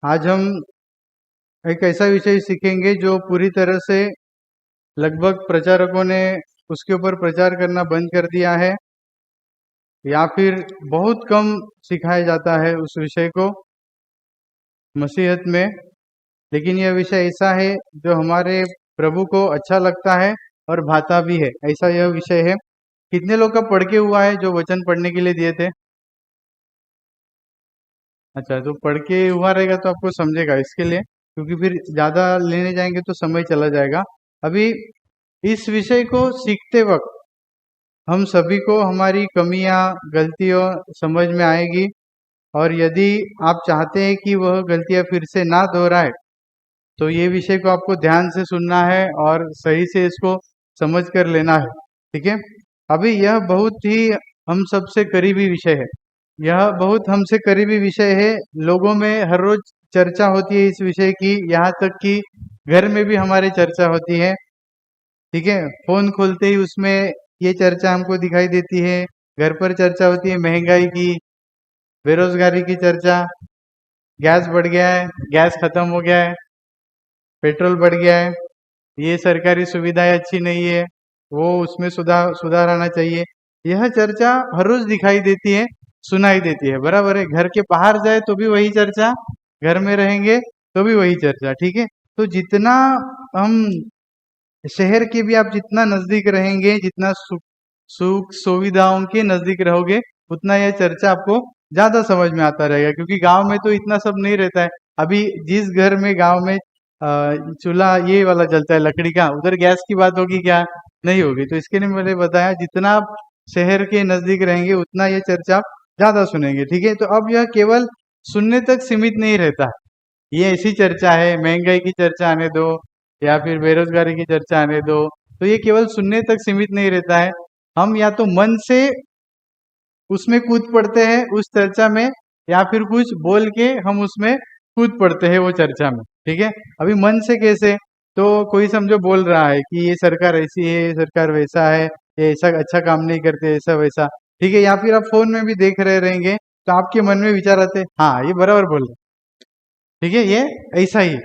आज हम एक ऐसा विषय सीखेंगे जो पूरी तरह से लगभग प्रचारकों ने उसके ऊपर प्रचार करना बंद कर दिया है, या फिर बहुत कम सिखाया जाता है उस विषय को मसीहत में। लेकिन यह विषय ऐसा है जो हमारे प्रभु को अच्छा लगता है और भाता भी है, ऐसा यह विषय है। कितने लोग का पढ़ के हुआ है जो वचन पढ़ने के लिए दिए थे? अच्छा, तो पढ़ के हुआ रहेगा तो आपको समझेगा इसके लिए, क्योंकि फिर ज़्यादा लेने जाएंगे तो समय चला जाएगा। अभी इस विषय को सीखते वक्त हम सभी को हमारी कमियां, गलतियों समझ में आएगी, और यदि आप चाहते हैं कि वह गलतियां फिर से ना दोहराए तो ये विषय को आपको ध्यान से सुनना है और सही से इसको समझ कर लेना है। ठीक है, अभी यह बहुत ही हम सबसे करीबी विषय है। यह बहुत हमसे करीबी विषय है। लोगों में हर रोज चर्चा होती है इस विषय की, यहाँ तक कि घर में भी हमारी चर्चा होती है। ठीक है, फोन खोलते ही उसमें ये चर्चा हमको दिखाई देती है। घर पर चर्चा होती है महंगाई की, बेरोजगारी की चर्चा, गैस बढ़ गया है, गैस खत्म हो गया है, पेट्रोल बढ़ गया है, ये सरकारी सुविधाएं अच्छी नहीं है, वो उसमें सुधार आना चाहिए। यह चर्चा हर रोज दिखाई देती है, सुनाई देती है। बराबर है, घर के बाहर जाए तो भी वही चर्चा, घर में रहेंगे तो भी वही चर्चा। ठीक है, तो जितना हम शहर के भी आप जितना नजदीक रहेंगे, जितना सुख सुविधाओं के नजदीक रहोगे, उतना यह चर्चा आपको ज्यादा समझ में आता रहेगा। क्योंकि गांव में तो इतना सब नहीं रहता है। अभी जिस घर में गांव में चूल्हा ये वाला जलता है लकड़ी का, उधर गैस की बात होगी क्या? नहीं होगी। तो इसके लिए मैंने बताया जितना आप शहर के नजदीक रहेंगे उतना ये चर्चा आप ज्यादा सुनेंगे। ठीक है, तो अब यह केवल सुनने तक सीमित नहीं रहता। ये ऐसी चर्चा है, महंगाई की चर्चा आने दो या फिर बेरोजगारी की चर्चा आने दो, तो ये केवल सुनने तक सीमित नहीं रहता है। हम या तो मन से उसमें कूद पड़ते हैं उस चर्चा में, या फिर कुछ बोल के हम उसमें कूद पड़ते हैं वो चर्चा में। ठीक है, अभी मन से कैसे? तो कोई समझो बोल रहा है कि ये सरकार ऐसी है, ये सरकार वैसा है, ये ऐसा अच्छा काम नहीं करते, ऐसा वैसा। ठीक है, या फिर आप फोन में भी देख रहे रहेंगे तो आपके मन में विचार आते हैं, हाँ ये बराबर बोल रहे। ठीक है, ये ऐसा ही।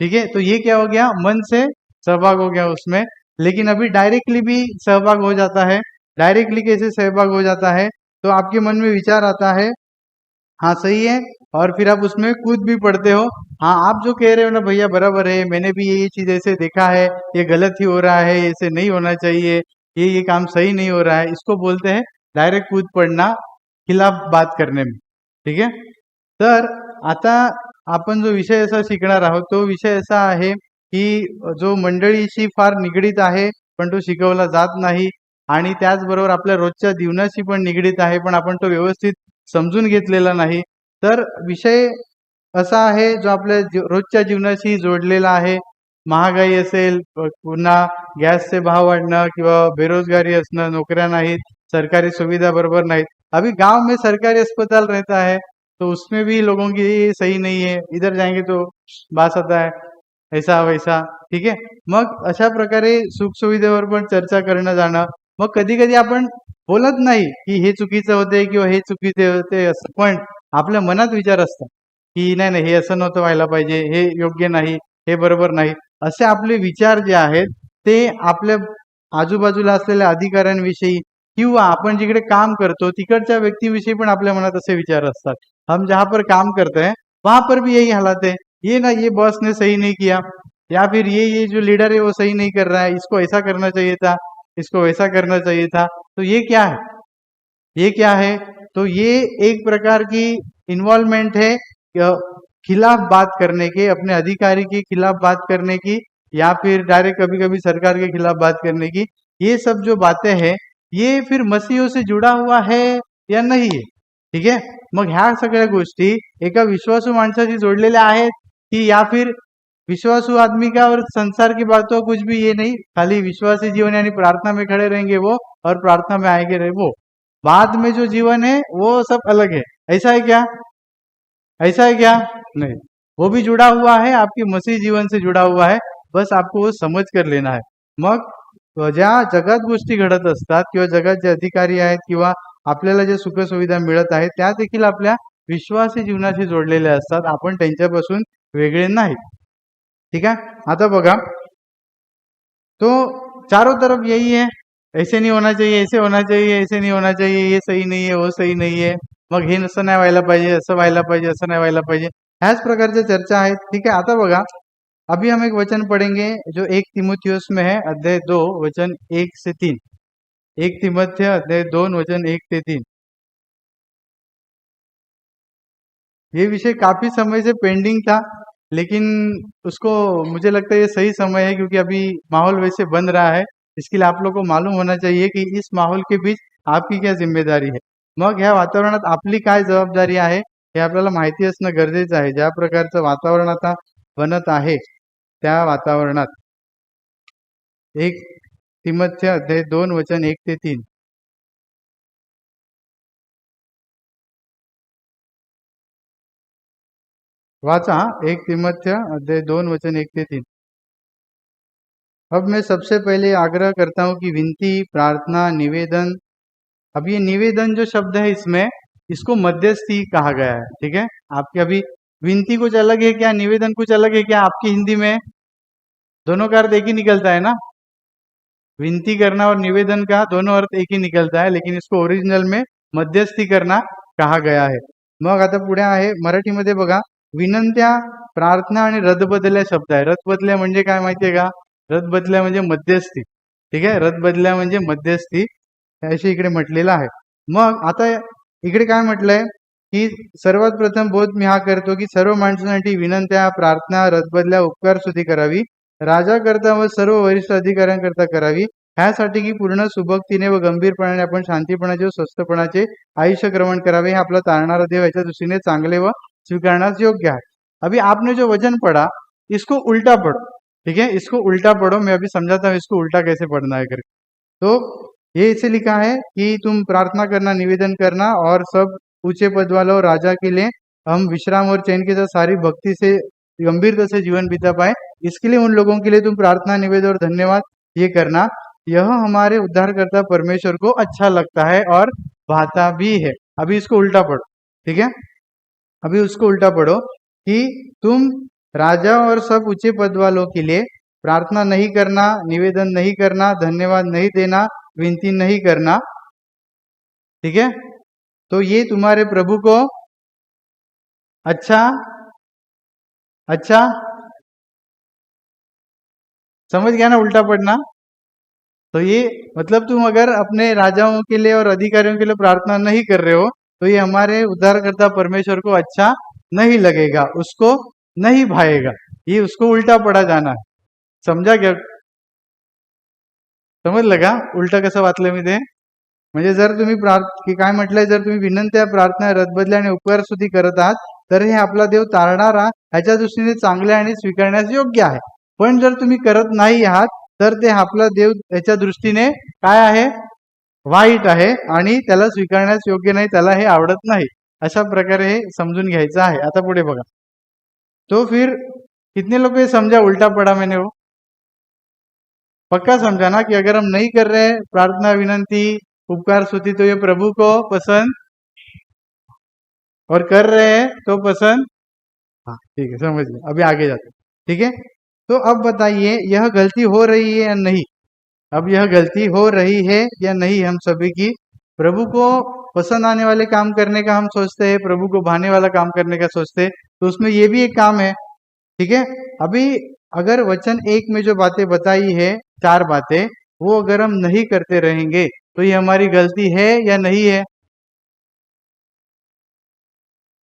ठीक है, तो ये क्या हो गया? मन से सहभाग हो गया उसमें। लेकिन अभी डायरेक्टली भी सहभाग हो जाता है। डायरेक्टली कैसे सहभाग हो जाता है? तो आपके मन में विचार आता है, हाँ सही है, और फिर आप उसमें कूद भी पड़ते हो। हाँ, आप जो कह रहे हो ना भैया बराबर है, मैंने भी ये चीज ऐसे देखा है, ये गलत ही हो रहा है, ऐसे नहीं होना चाहिए, ये काम सही नहीं हो रहा है, इसको बोलते हैं डायरेक्ट कूद पड़ना, खिलाफ बात करने में। ठीक आहे, तर आता आपण जो विषय असा शिकणार आहोत तो विषय असा आहे की जो मंडळीशी फार निगडीत आहे पण तो शिकवला जात नाही, आणि त्याचबरोबर आपल्या रोजच्या जीवनाशी पण निगडीत आहे पण आपण तो व्यवस्थित समजून घेतलेला नाही। तर विषय असा आहे जो आपल्या रोजच्या जीवनाशी जोडलेला आहे। महागाई असेल, पुन्हा गॅसचे भाव वाढणं किंवा बेरोजगारी असणं, नोकऱ्या नाहीत, सरकारी सुविधा बरोबर नाहीत। अभी गांव में सरकारी अस्पताल रहता है तो उसमें भी लोगों की ये सही नहीं है, इधर जाएंगे तो बास आता है, ऐसा वैसा। ठीक आहे, मग अशा प्रकारे सुख सुविधेवर पण चर्चा करणं जाणं, मग कधी कधी आपण बोलत नाही की हे चुकीचं होते किंवा हे चुकीचे होते असं, पण आपल्या मनात विचार असतात की नाही नाही हे असं नव्हतं व्हायला पाहिजे, हे योग्य नाही, हे बरोबर नाही, असे आपले विचार जे आहेत ते आपल्या आजूबाजूला असलेल्या अधिकाऱ्यांविषयी किंवा आपण जिकडे काम करतो तिकडच्या व्यक्तीविषयी पण आपल्या मनात असे विचार असतात। हम जहाँ पर काम करते हैं वहां पर भी यही हालत है, ये ना ये बॉस ने सही नहीं किया, या फिर ये जो लीडर है वो सही नहीं कर रहा है, इसको ऐसा करना चाहिए था, इसको वैसा करना चाहिए था। तो ये क्या है? ये क्या है? तो ये एक प्रकार की इन्वॉल्वमेंट है खिलाफ बात करने के, अपने अधिकारी के खिलाफ बात करने की, या फिर डायरेक्ट कभी कभी सरकार के खिलाफ बात करने की। ये सब जो बातें हैं ये फिर मसीहों से जुड़ा हुआ है या नहीं है? ठीक है, मग ह्या सगळ्या गोष्टी एका विश्वासू माणसाशी जोडलेल्या आहेत की या फिर विश्वासू आदमी का और संसार की बातों कुछ भी ये नहीं, खाली विश्वासी जीवन यानी प्रार्थना में खड़े रहेंगे वो और प्रार्थना में आएंगे रहे वो, बाद में जो जीवन है वो सब अलग है। ऐसा है क्या? ऐसा है क्या? नहीं, वो भी जुड़ा हुआ है, आपकी मसीह जीवन से जुड़ा हुआ है, बस आपको वो समज कर लेना है। मग ज्या जगात गोष्टी घडत असतात किंवा जगात जे अधिकारी आहेत किंवा आपल्याला जे सुखसुविधा मिळत आहेत त्या देखील आपल्या विश्वासी जीवनाशी जोडलेले असतात, आपण त्यांच्यापासून वेगळे नाही। ठीक है, आता बघा, तो चारों तरफ यही है, ऐसे नहीं होना चाहिए, ऐसे होना चाहिए, ऐसे नहीं होना चाहिए, ये सही नहीं है, वो सही नहीं है, मग हे असं नाही व्हायला पाहिजे, असं व्हायला पाहिजे, असं नाही व्हायला पाहिजे, ह्याच प्रकारच्या चर्चा आहेत। ठीक है, आता बघा, अभी हम एक वचन पढ़ेंगे जो 1 तीमुथियुस में है, अध्याय 2 वचन 1 से 3। 1 तीमुथियुस अध्याय 2 वचन 1 से 3। ये विषय काफी समय से पेंडिंग था, लेकिन उसको मुझे लगता है ये सही समय है, क्योंकि अभी माहौल वैसे बन रहा है। इसके लिए आप लोग को मालूम होना चाहिए की इस माहौल के बीच आपकी क्या जिम्मेदारी है, मग ह्या वातावरणात आपली काय जबाबदारी आहे हे आपल्याला माहिती असणं गरजेचं आहे। ज्या प्रकारचं वातावरण आता बनत आहे त्या वातावरणात 1 तीमुथियुस अध्याय 2 वचन 1 से 3। वाचा 1 तीमुथियुस अध्याय 2 वचन 1 से 3। अब मैं सबसे पहले आग्रह करता हूं कि विनती, प्रार्थना, निवेदन, अब ये निवेदन जो शब्द है इसमें, इसको मध्यस्थी कहा गया है। ठीक है, आपके अभी विनती कुछ अलग है क्या, निवेदन कुछ अलग है क्या, आपकी हिंदी में दोनों का अर्थ एक ही निकलता है ना, विनती करना और निवेदन का दोनों अर्थ एक ही निकलता है, लेकिन इसको ओरिजिनल में मध्यस्थी करना कहा गया है। मग आता पुढे आहे मराठीमध्ये बघा, विनंत्या, प्रार्थना आणि रदबदल्या शब्द आहे। रदबदल्या म्हणजे काय माहितीये का, रदबदल्या म्हणजे मध्यस्थी। ठीक आहे, रदबदल्या म्हणजे मध्यस्थी अशी इकडे म्हटलेलं आहे। मग आता इकडे काय म्हटलंय की सर्वात प्रथम बोध मी हा करतो की सर्व माणसांसाठी विनंत्या, प्रार्थना, रदबदल्या, उपकार स्तुती करावी, राजा करता व सर्व वरिष्ठ अधिकाऱ्यांकरता करावी, ह्यासाठी की पूर्ण सुभक्तीने व गंभीरपणाने आपण शांतीपणाचे व स्वस्थपणाचे आयुष्य ग्रहण करावे, हे आपला तारणारा देव याच्या दृष्टीने चांगले व स्वीकारण्यास योग्य है। अभी आपने जो वचन पढ़ा इसको उल्टा पढ़ो। ठीक है, इसको उल्टा पढ़ो, मैं अभी समझाता हूँ इसको उल्टा कैसे पढ़ना है करके। तो ये इसे लिखा है कि तुम प्रार्थना करना, निवेदन करना और सब ऊंचे पद वालों और राजा के लिए हम विश्राम और चैन के साथ सारी भक्ति से गंभीरता से जीवन बिता पाए, इसके लिए उन लोगों के लिए तुम प्रार्थना, निवेदन और धन्यवाद ये करना, यह हमारे उद्धारकर्ता परमेश्वर को अच्छा लगता है और भाता भी है। अभी इसको उल्टा पढ़ो। ठीक है, अभी उसको उल्टा पढ़ो कि तुम राजा और सब ऊंचे पद वालों के लिए प्रार्थना नहीं करना, निवेदन नहीं करना, धन्यवाद नहीं देना, विनती नहीं करना। ठीक है, तो ये तुम्हारे प्रभु को अच्छा अच्छा समझ गया ना, उल्टा पढ़ना। तो ये मतलब तुम अगर अपने राजाओं के लिए और अधिकारियों के लिए प्रार्थना नहीं कर रहे हो तो ये हमारे उद्धारकर्ता परमेश्वर को अच्छा नहीं लगेगा, उसको नहीं भाएगा। ये उसको उल्टा पढ़ा जाना है। समझा क्या, समजलं का उलट कसं वाचलं मी ते? म्हणजे जर तुम्ही काय म्हटलंय, जर तुम्ही विनंत्या, प्रार्थना, रदबदल्या आणि उपकार स्तुती करत आहात तर हे आपला देव तारणारा ह्याच्या दृष्टीने चांगले आणि स्वीकारण्यास योग्य आहे। पण जर तुम्ही करत नाही आहात तर ते आपला देव याच्या दृष्टीने काय आहे, वाईट आहे आणि त्याला स्वीकारण्यास योग्य नाही, त्याला हे आवडत नाही। अशा प्रकारे हे समजून घ्यायचं आहे। आता पुढे बघा, तो फिर कितने लोग ये समझा उल्टा पड़ा मैंने वो? पक्का समझा ना कि अगर हम नहीं कर रहे हैं प्रार्थना, विनंती, उपकार स्तुति तो ये प्रभु को पसंद, और कर रहे हैं तो पसंद। हाँ ठीक है, समझ गए, अभी आगे जाते। ठीक है, तो अब बताइए यह गलती हो रही है या नहीं? अब यह गलती हो रही है या नहीं हम सभी की? प्रभु को पसंद आने वाले काम करने का हम सोचते हैं, प्रभु को भाने वाला काम करने का सोचते हैं, तो उसमें ये भी एक काम है। ठीक है, अभी अगर वचन 1 में जो बातें बताई है, 4 बातें, वो अगर हम नहीं करते रहेंगे तो ये हमारी गलती है या नहीं है?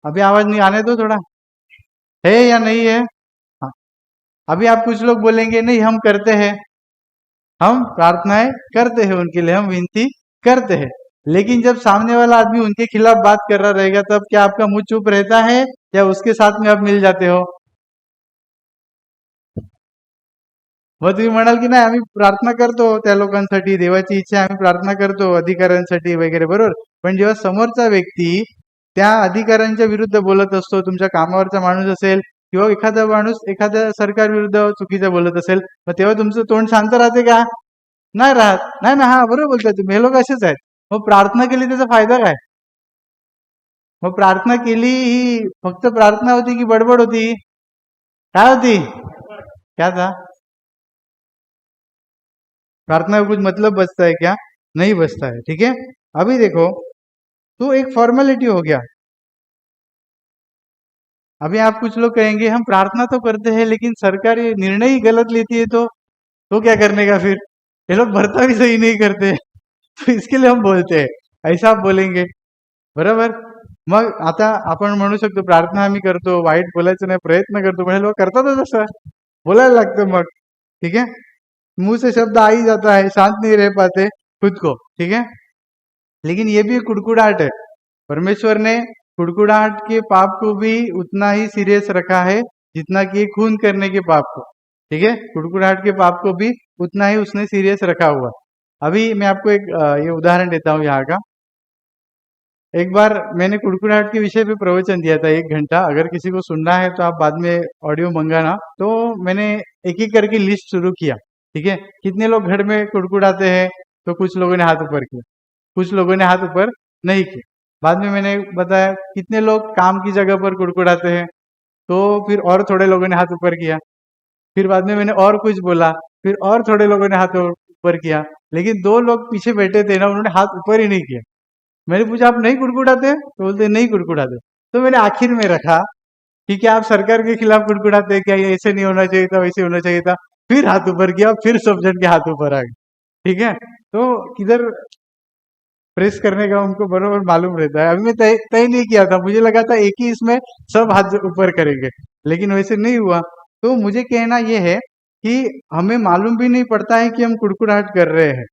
अभी आवाज नहीं आने दो थोड़ा, है या नहीं है? हाँ, अभी आप कुछ लोग बोलेंगे नहीं हम करते हैं, हम प्रार्थनाएं करते हैं उनके लिए, हम विनती करते हैं, लेकिन जब सामने वाला आदमी उनके खिलाफ बात कर रहा रहेगा तब क्या आपका मुंह चुप रहता है या उसके साथ में आप मिल जाते हो? मग तुम्ही म्हणाल की नाही आम्ही प्रार्थना करतो त्या लोकांसाठी, देवाची इच्छा आम्ही प्रार्थना करतो अधिकाऱ्यांसाठी वगैरे, बरोबर, पण जेव्हा समोरचा व्यक्ती त्या अधिकाऱ्यांच्या विरुद्ध बोलत असतो, तुमच्या कामावरचा माणूस असेल किंवा एखादा माणूस एखाद्या सरकार विरुद्ध चुकीचं बोलत असेल, मग तेव्हा तुमचं तोंड शांत राहते का? नाही राहत, नाही ना, हा बरोबर बोलताय तुम्ही, हे लोक असेच आहेत। मग प्रार्थना केली त्याचा फायदा काय? मग प्रार्थना केली ही फक्त प्रार्थना होती की बडबड होती? काय होती? क्या था? प्रार्थना का कुछ मतलब बचता है क्या? नहीं बचता है। ठीक है, अभी देखो, तो एक फॉर्मेलिटी हो गया। अभी आप कुछ लोग कहेंगे हम प्रार्थना तो करते हैं लेकिन सरकार ये निर्णय ही गलत लेती है, तो क्या करने का फिर? ये लोग भरता भी सही नहीं करते तो इसके लिए हम बोलते हैं, ऐसा आप बोलेंगे बरोबर. मग आता आपण म्हणू शकतो प्रार्थना आम्ही करतो, वाईट बोलायचं नाही, प्रयत्न करतो, पण हे लोक करतातच असं, बोलायला लागतं मग. ठीक है, मुंह से शब्द आ ही जाता है, शांत नहीं रह पाते खुद को. ठीक है, लेकिन ये भी कुड़कुड़ाहट है. परमेश्वर ने कुड़कुड़ाहट के पाप को भी उतना ही सीरियस रखा है जितना कि खून करने के पाप को. ठीक है, कुड़कुड़ाहट के पाप को भी उतना ही उसने सीरियस रखा हुआ. अभी मैं आपको एक ये उदाहरण देता हूँ यहाँ का. एक बार मैंने कुड़कुड़ाहट के विषय पे प्रवचन दिया था 1 घंटा. अगर किसी को सुनना है तो आप बाद में ऑडियो मंगाना. तो मैंने एक एक करके लिस्ट शुरू किया. ठीक है, कितने लोग घर में कुड़कुड़ाते हैं? तो कुछ लोगों ने हाथ ऊपर किया, कुछ लोगों ने हाथ ऊपर नहीं किया. बाद में मैंने बताया कितने लोग काम की जगह पर कुड़कुड़ाते हैं, तो फिर और थोड़े लोगों ने हाथ ऊपर किया. फिर बाद में मैंने और कुछ बोला, फिर और थोड़े लोगों ने हाथ ऊपर किया. लेकिन 2 लोग पीछे बैठे थे ना, उन्होंने हाथ ऊपर ही नहीं किया. मैंने पूछा आप नहीं कुड़कुड़ाते? तो बोलते नहीं कुड़कुड़ाते. तो मैंने आखिर में रखा कि क्या आप सरकार के खिलाफ कुड़कुड़ाते हैं क्या? ये ऐसे नहीं होना चाहिए था, वैसे होना चाहिए था. फिर हाथ ऊपर किया, फिर सब जन के हाथ ऊपर आ गए. ठीक है, तो किधर प्रेस करने का उनको बरोबर मालूम रहता है. अभी मैं तय तय नहीं किया था, मुझे लगा था एक ही इसमें सब हाथ ऊपर करेंगे, लेकिन वैसे नहीं हुआ. तो मुझे कहना ये है कि हमें मालूम भी नहीं पड़ता है कि हम कुड़कुड़ाहट कर रहे हैं.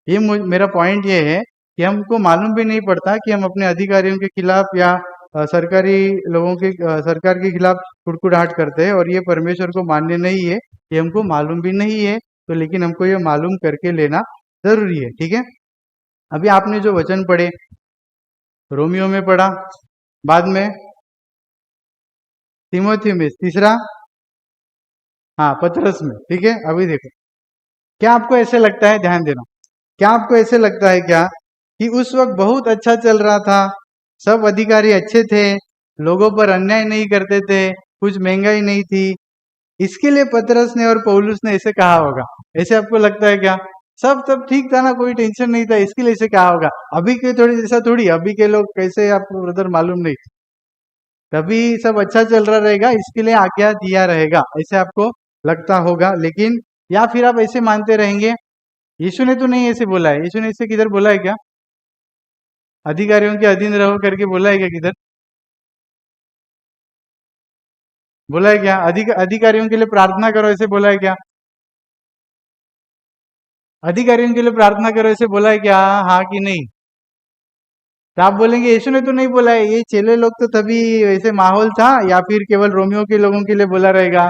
ये मेरा पॉइंट ये है कि हमको मालूम भी नहीं पड़ता कि हम अपने अधिकारियों के खिलाफ या सरकारी लोगों के सरकार के खिलाफ कुड़कुड़ाहट करते हैं, और ये परमेश्वर को मान्य नहीं है. ये हमको मालूम भी नहीं है, तो लेकिन हमको ये मालूम करके लेना जरूरी है. ठीक है, अभी आपने जो वचन पढ़े रोमियो में पढ़ा, बाद में तिमोथी में, तीसरा हाँ पतरस में. ठीक है, अभी देखो, क्या आपको ऐसे लगता है, ध्यान देना, क्या आपको ऐसे लगता है क्या कि उस वक्त बहुत अच्छा चल रहा था, सब अधिकारी अच्छे थे, लोगों पर अन्याय नहीं करते थे, कुछ महंगाई नहीं थी, इसके लिए पतरस ने और पौलुस ने ऐसे कहा होगा? ऐसे आपको लगता है क्या? सब सब ठीक था ना, कोई टेंशन नहीं था, इसके लिए ऐसे कहा होगा? अभी के थोड़ी ऐसा थोड़ी, अभी के लोग कैसे आपको ब्रदर मालूम नहीं, तभी सब अच्छा चल रहा रहेगा इसके लिए आज्ञा दिया रहेगा, ऐसे आपको लगता होगा. लेकिन या फिर आप ऐसे मानते रहेंगे यीशु ने तो नहीं ऐसे बोला है. यीशु ने ऐसे किधर बोला है क्या? अधिकारियों के अधीन रहो करके बोला है क्या किधर? बोला है क्या? अधिकारियों के लिए प्रार्थना करो ऐसे बोला है क्या? अधिकारियों के लिए प्रार्थना करो ऐसे बोला है क्या? हाँ कि नहीं? तो आप बोलेंगे यीशु ने तो नहीं बोला है, ये चेले लोग तो तभी ऐसे माहौल था, या फिर केवल रोमियो के लोगों के लिए बोला रहेगा,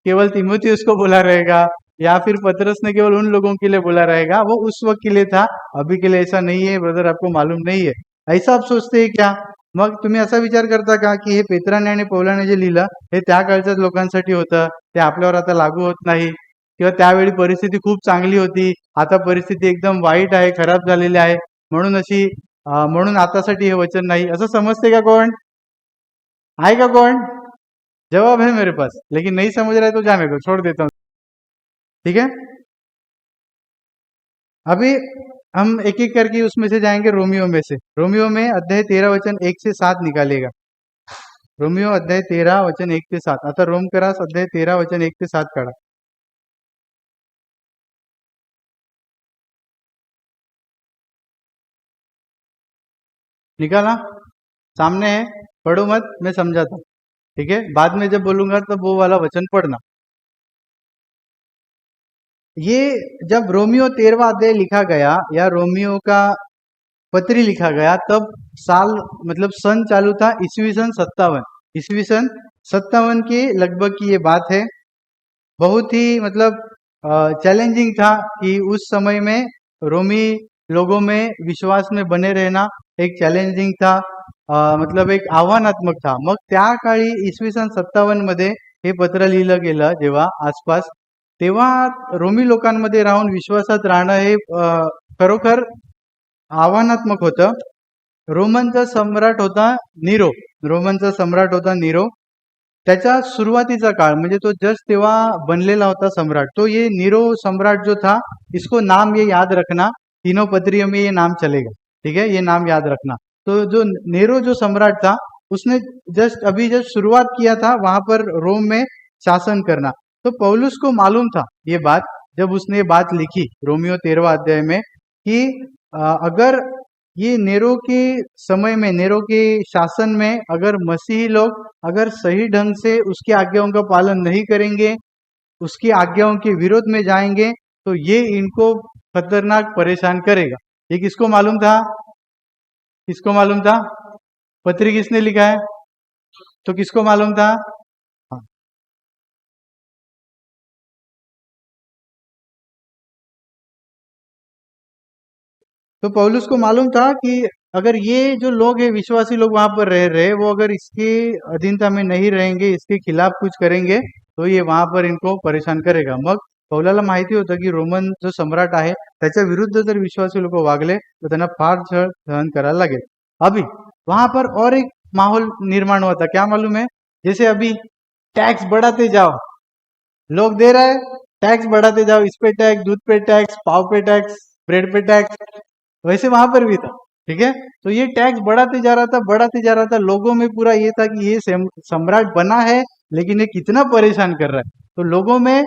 केवल तिमोथियुस को बोला रहेगा, या फिर पतरस ने केवल उन लोगों के लिए बोला रहेगा, वो उस वक्त के लिए था, अभी के लिए ऐसा नहीं है ब्रदर, आपको मालूम नहीं है, ऐसा आप सोचते हैं क्या? मग तुम्ही असा विचार करता का की हे पेत्राने आणि पौलाने जे लिहिलं हे त्या काळच्याच लोकांसाठी होतं, ते आपल्यावर आता लागू होत नाही, किंवा त्यावेळी परिस्थिती खूप चांगली होती, आता परिस्थिती एकदम वाईट आहे, खराब झालेली आहे, म्हणून अशी म्हणून आतासाठी हे वचन नाही, असं समजते का कोण? आहे का कोण? जवाब है मेरे पास, लेकिन नहीं समझ रहा है तो जाने दो, छोड़ देता हूँ. ठीक है, अभी हम एक एक करके उसमें से जाएंगे. रोमियो में से, रोमियो में अध्याय 13 वचन 1 से 7 निकालेगा. रोमियो अध्याय 13 वचन 1 से 7. आता रोम करास अध्याय 13 वचन 1 से 7 काढा. निकाला? सामने है, पढ़ो मत, मैं समझाता हूँ. ठीक है, बाद में जब बोलूंगा तब वो वाला वचन पढ़ना. ये जब रोमियो 13वां अध्याय लिखा गया या रोमियो का पत्री लिखा गया, तब साल मतलब सन चालू था ईस्वी सन 57. ईस्वी सन 57 के लगभग की ये बात है. बहुत ही मतलब चैलेंजिंग था कि उस समय में रोमी लोगों में विश्वास में बने रहना एक चॅलेंजिंग था, मतलब एक आव्हानात्मक था. मग त्या काळी इसवी सन 57 मध्ये हे पत्र लिहिलं गेलं जेव्हा आसपास, तेव्हा रोमी लोकांमध्ये राहून विश्वासात राहणं हे खरोखर आव्हानात्मक होतं. रोमनचा सम्राट होता नीरो. रोमनचा सम्राट होता नीरो. त्याचा सुरुवातीचा काळ म्हणजे तो जस्ट तेव्हा बनलेला होता सम्राट. तो ये नीरो सम्राट जो था, इसको नाम ये याद रखना, तीनों पत्रियों में ये नाम चलेगा, ठीक है, ये नाम याद रखना. तो जो नेरो जो सम्राट था, उसने जस्ट शुरुआत किया था वहां पर रोम में शासन करना. तो पौलुस को मालूम था ये बात, जब उसने ये बात लिखी रोमियो 13वां अध्याय में, कि अगर ये नेरो के समय में, नेरो के शासन में अगर मसीही लोग अगर सही ढंग से उसकी आज्ञाओं का पालन नहीं करेंगे, उसकी आज्ञाओं के विरोध में जाएंगे, तो ये इनको खतरनाक परेशान करेगा. ये किसको मालूम था? किसको मालूम था? पत्री किसने लिखा है? तो किसको मालूम था? हाँ. तो पौलुस को मालूम था कि अगर ये जो लोग हैं, विश्वासी लोग वहां पर रह रहे, वो अगर इसके अधीनता में नहीं रहेंगे, इसके खिलाफ कुछ करेंगे, तो ये वहां पर इनको परेशान करेगा. मग पौलाला माहिती होतं की रोमन जो सम्राट आहे त्याच्या विरुद्ध जर विश्वासी लोक वागले तर त्यांना फार छळ सहन करायला लागेल. अभी वहां पर और एक माहौल निर्माण हुआ था. क्या मालूम है? जैसे अभी टैक्स बढ़ाते जाओ, लोग दे रहा है, टैक्स बढ़ाते जाओ, इस पे टैक्स, दूध पे टैक्स, पाव पे टैक्स, ब्रेड पे टैक्स, वैसे वहां पर भी था. ठीक है, तो ये टैक्स बढ़ाते जा रहा था, बढ़ाते जा रहा था. लोगों में पूरा ये था कि ये सम्राट बना है, लेकिन ये कितना परेशान कर रहा है. तो लोगों में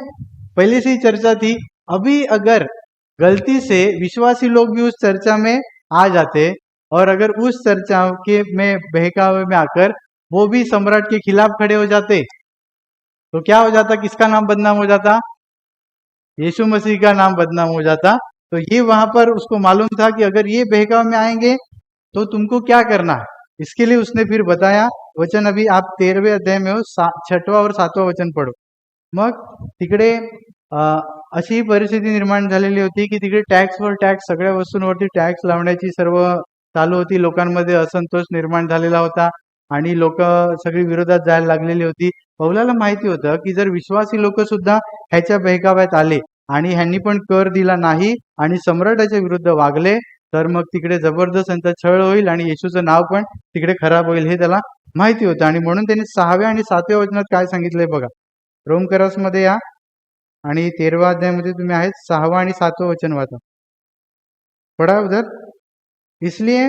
पहले से ही चर्चा थी. अभी अगर गलती से विश्वासी लोग भी उस चर्चा में आ जाते, और अगर उस चर्चा के में बहकावे में आकर वो भी सम्राट के खिलाफ खड़े हो जाते, तो क्या हो जाता? किसका नाम बदनाम हो जाता? यीशु मसीह का नाम बदनाम हो जाता. तो ये वहां पर उसको मालूम था कि अगर ये बहकाव में आएंगे तो तुमको क्या करना है. इसके लिए उसने फिर बताया वचन. अभी आप 13वें अध्याय में हो, 6वां और 7वां वचन पढ़ो. मग तिकडे अशी परिस्थिती निर्माण झालेली होती की तिकडे टॅक्सवर टॅक्स, सगळ्या वस्तूंवरती टॅक्स लावण्याची सर्व चालू होती. लोकांमध्ये असंतोष निर्माण झालेला होता आणि लोक सगळी विरोधात जायला लागलेली होती. पौलाला माहिती होतं की जर विश्वासी लोक सुद्धा ह्याच्या बहकाव्यात आले आणि ह्यांनी पण कर दिला नाही आणि सम्राटाच्या विरुद्ध वागले, तर मग तिकडे जबरदस्त त्यांचा छळ होईल आणि येशूचं नाव पण तिकडे खराब होईल, हे त्याला माहिती होतं. आणि म्हणून त्यांनी 6व्या आणि 7व्या वचनात काय सांगितलंय बघा. रोमकरासमध्ये या आणि 13व्या अध्यायामध्ये तुम्ही आहेत, 6वां आणि 7वां वचन वाचा. पढ़ा उधर. इसलिए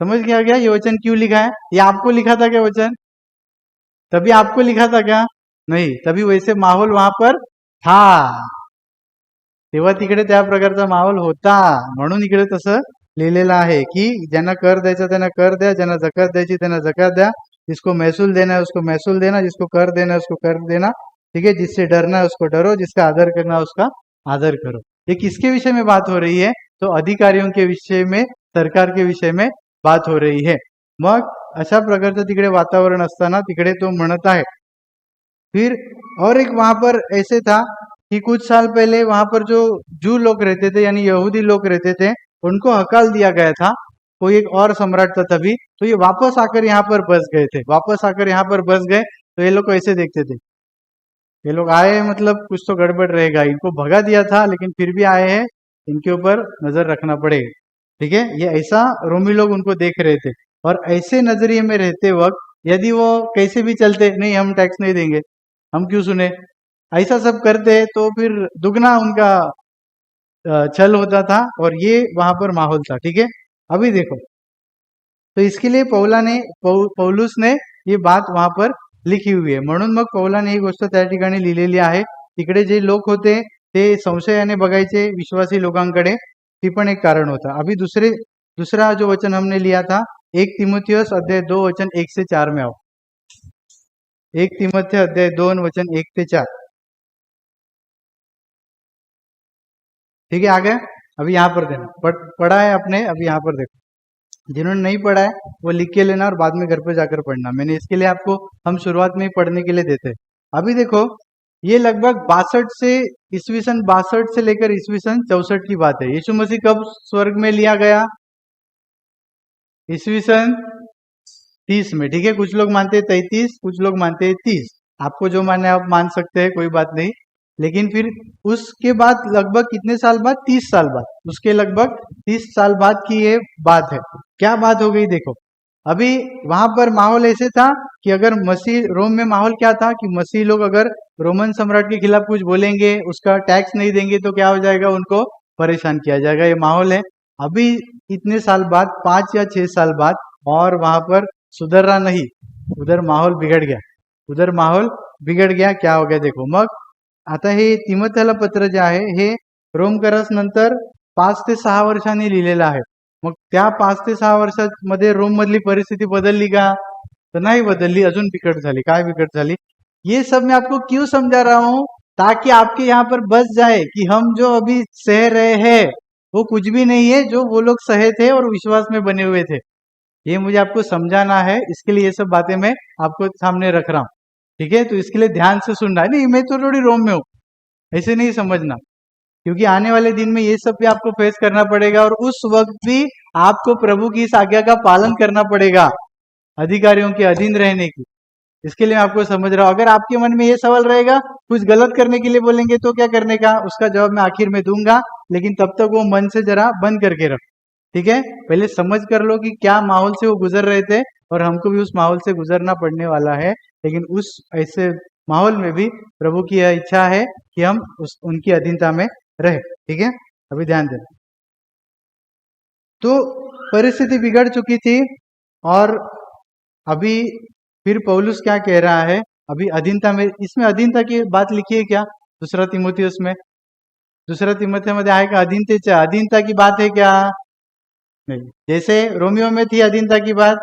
समझ गया क्या ये वचन क्यों लिखा है? ये आपको लिखा था क्या वचन? तभी आपको लिखा था क्या? नहीं, तभी वैसे माहौल वहां पर था. तेव्हा तिकडे त्या प्रकारचा माहोल होता, म्हणून इकडे तसं लिहिलेलं आहे की ज्यांना कर द्यायचा त्यांना कर द्या, ज्यांना जकात द्यायची त्यांना जकात द्या, जिसको महसूल देना है उसको महसूल देना, जिसको कर देना है उसको कर देना. ठीक है, जिससे डरना है उसको डरो, जिसका आदर करना है उसका आदर करो. ये किसके विषय में बात हो रही है? तो अधिकारियों के विषय में, सरकार के विषय में बात हो रही है. मग अशा प्रकारचं तिकडे वातावरण असताना तिकडे तो म्हणत आहे. फिर और एक वहां पर ऐसे था कि कुछ साल पहले वहां पर जो जू लोग रहते थे, यानी यहूदी लोग रहते थे, उनको हकाल दिया गया था. कोई एक और सम्राट था तभी, तो ये वापस आकर यहाँ पर बस गए थे. वापस आकर यहाँ पर बस गए, तो ये लोग ऐसे देखते थे, ये लोग आए मतलब कुछ तो गड़बड़ रहेगा. इनको भगा दिया था लेकिन फिर भी आए हैं, इनके ऊपर नजर रखना पड़ेगा. ठीक है, ये ऐसा रोमी लोग उनको देख रहे थे. और ऐसे नजरिए में रहते वक्त यदि वो कैसे भी चलते, नहीं हम टैक्स नहीं देंगे, हम क्यों सुने, ऐसा सब करते, तो फिर दुगना उनका छल होता था. और ये वहां पर माहौल था. ठीक है, अभी देखो, तो इसके लिए पौलुस ने ये बात वहां पर लिखी हुई आहे. म्हणून मग पौलाने ही गोष्ट त्या ठिकाणी लिहिलेली आहे. तिकडे जे लोक होते ते संशयाने बघायचे विश्वासी लोकांकडे, ती पण एक कारण होता. अभी दूसरा जो वचन हमने लिया था, 1 तीमुथियुस अध्याय 2 वचन 1 से 4 में आओ. 1 तीमुथियुस अध्याय 2 वचन 1 से 4. ठीक है, आ गया. अभी यहाँ पर देना, पढ़ा है आपने, अभी यहाँ पर देखो. जिन्होंने नहीं पढ़ा है वो लिख के लेना और बाद में घर पे जाकर पढ़ना. मैंने इसके लिए आपको, हम शुरुआत में ही पढ़ने के लिए देते. अभी देखो, ये लगभग 62 से लेकर ईस्वी सन 64 की बात है. यीशु मसीह कब स्वर्ग में लिया गया? ईस्वी सन 30 में. ठीक है, कुछ लोग मानते हैं 33, कुछ लोग मानते हैं 30. आपको जो मानना है आप मान सकते हैं, कोई बात नहीं. लेकिन फिर उसके बाद लगभग कितने साल बाद, 30 साल बाद, उसके लगभग 30 साल बाद की ये बात है। क्या बात हो गई देखो, अभी वहां पर माहौल ऐसे था कि अगर मसीह, रोम में माहौल क्या था कि मसीह लोग अगर रोमन सम्राट के खिलाफ कुछ बोलेंगे, उसका टैक्स नहीं देंगे तो क्या हो जाएगा, उनको परेशान किया जाएगा, ये माहौल है। अभी इतने साल बाद, 5 या 6 साल बाद, और वहां पर सुधर रहा नहीं, उधर माहौल बिगड़ गया, उधर माहौल बिगड़ गया। क्या हो गया देखो, मग आता हे तिमोथेला पत्र जे आहे हे रोम करस नंतर 5 ते 6 वर्षांनी लिहिलेलं आहे। मग त्या 5 ते 6 वर्षांमध्ये रोम मधली परिस्थिती बदलली का, तो नहीं बदलली, अजून बिकट झाली। काय बिकट झाली, ये सब मैं आपको क्यों समझा रहा हूं, ताकि आपके यहाँ पर बच जाए कि हम जो अभी सह रहे हैं वो कुछ भी नहीं है जो वो लोग सहे थे और विश्वास में बने हुए थे। ये मुझे आपको समझाना है, इसके लिए ये सब बातें मैं आपको सामने रख रहा हूँ, ठीक है। तो इसके लिए ध्यान से सुनना है, नहीं मैं तो थोड़ी रोम में हूँ, ऐसे नहीं समझना, क्योंकि आने वाले दिन में ये सब भी आपको फेस करना पड़ेगा और उस वक्त भी आपको प्रभु की इस आज्ञा का पालन करना पड़ेगा, अधिकारियों के अधीन रहने की। इसके लिए मैं आपको समझ रहा हूं। अगर आपके मन में ये सवाल रहेगा, कुछ गलत करने के लिए बोलेंगे तो क्या करने का, उसका जवाब मैं आखिर में दूंगा, लेकिन तब तक वो मन से जरा बंद करके रख, ठीक है। पहले समझ कर लो कि क्या माहौल से वो गुजर रहे थे और हमको भी उस माहौल से गुजरना पड़ने वाला है, लेकिन उस ऐसे माहौल में भी प्रभु की यह इच्छा है कि हम उनकी अधीनता में रहे, ठीक है। अभी ध्यान देना। तो परिस्थिति बिगड़ चुकी थी और अभी फिर पौलुस क्या कह रहा है, अभी अधीनता में, इसमें अधीनता की बात लिखी है क्या, दूसरा तीमुथियुस में, दूसरा तीमुथियुस मध्ये आहे का अधीनतेच्या, अधीनता की बात है क्या, नहीं। जैसे रोमियो में थी अधीनता की बात,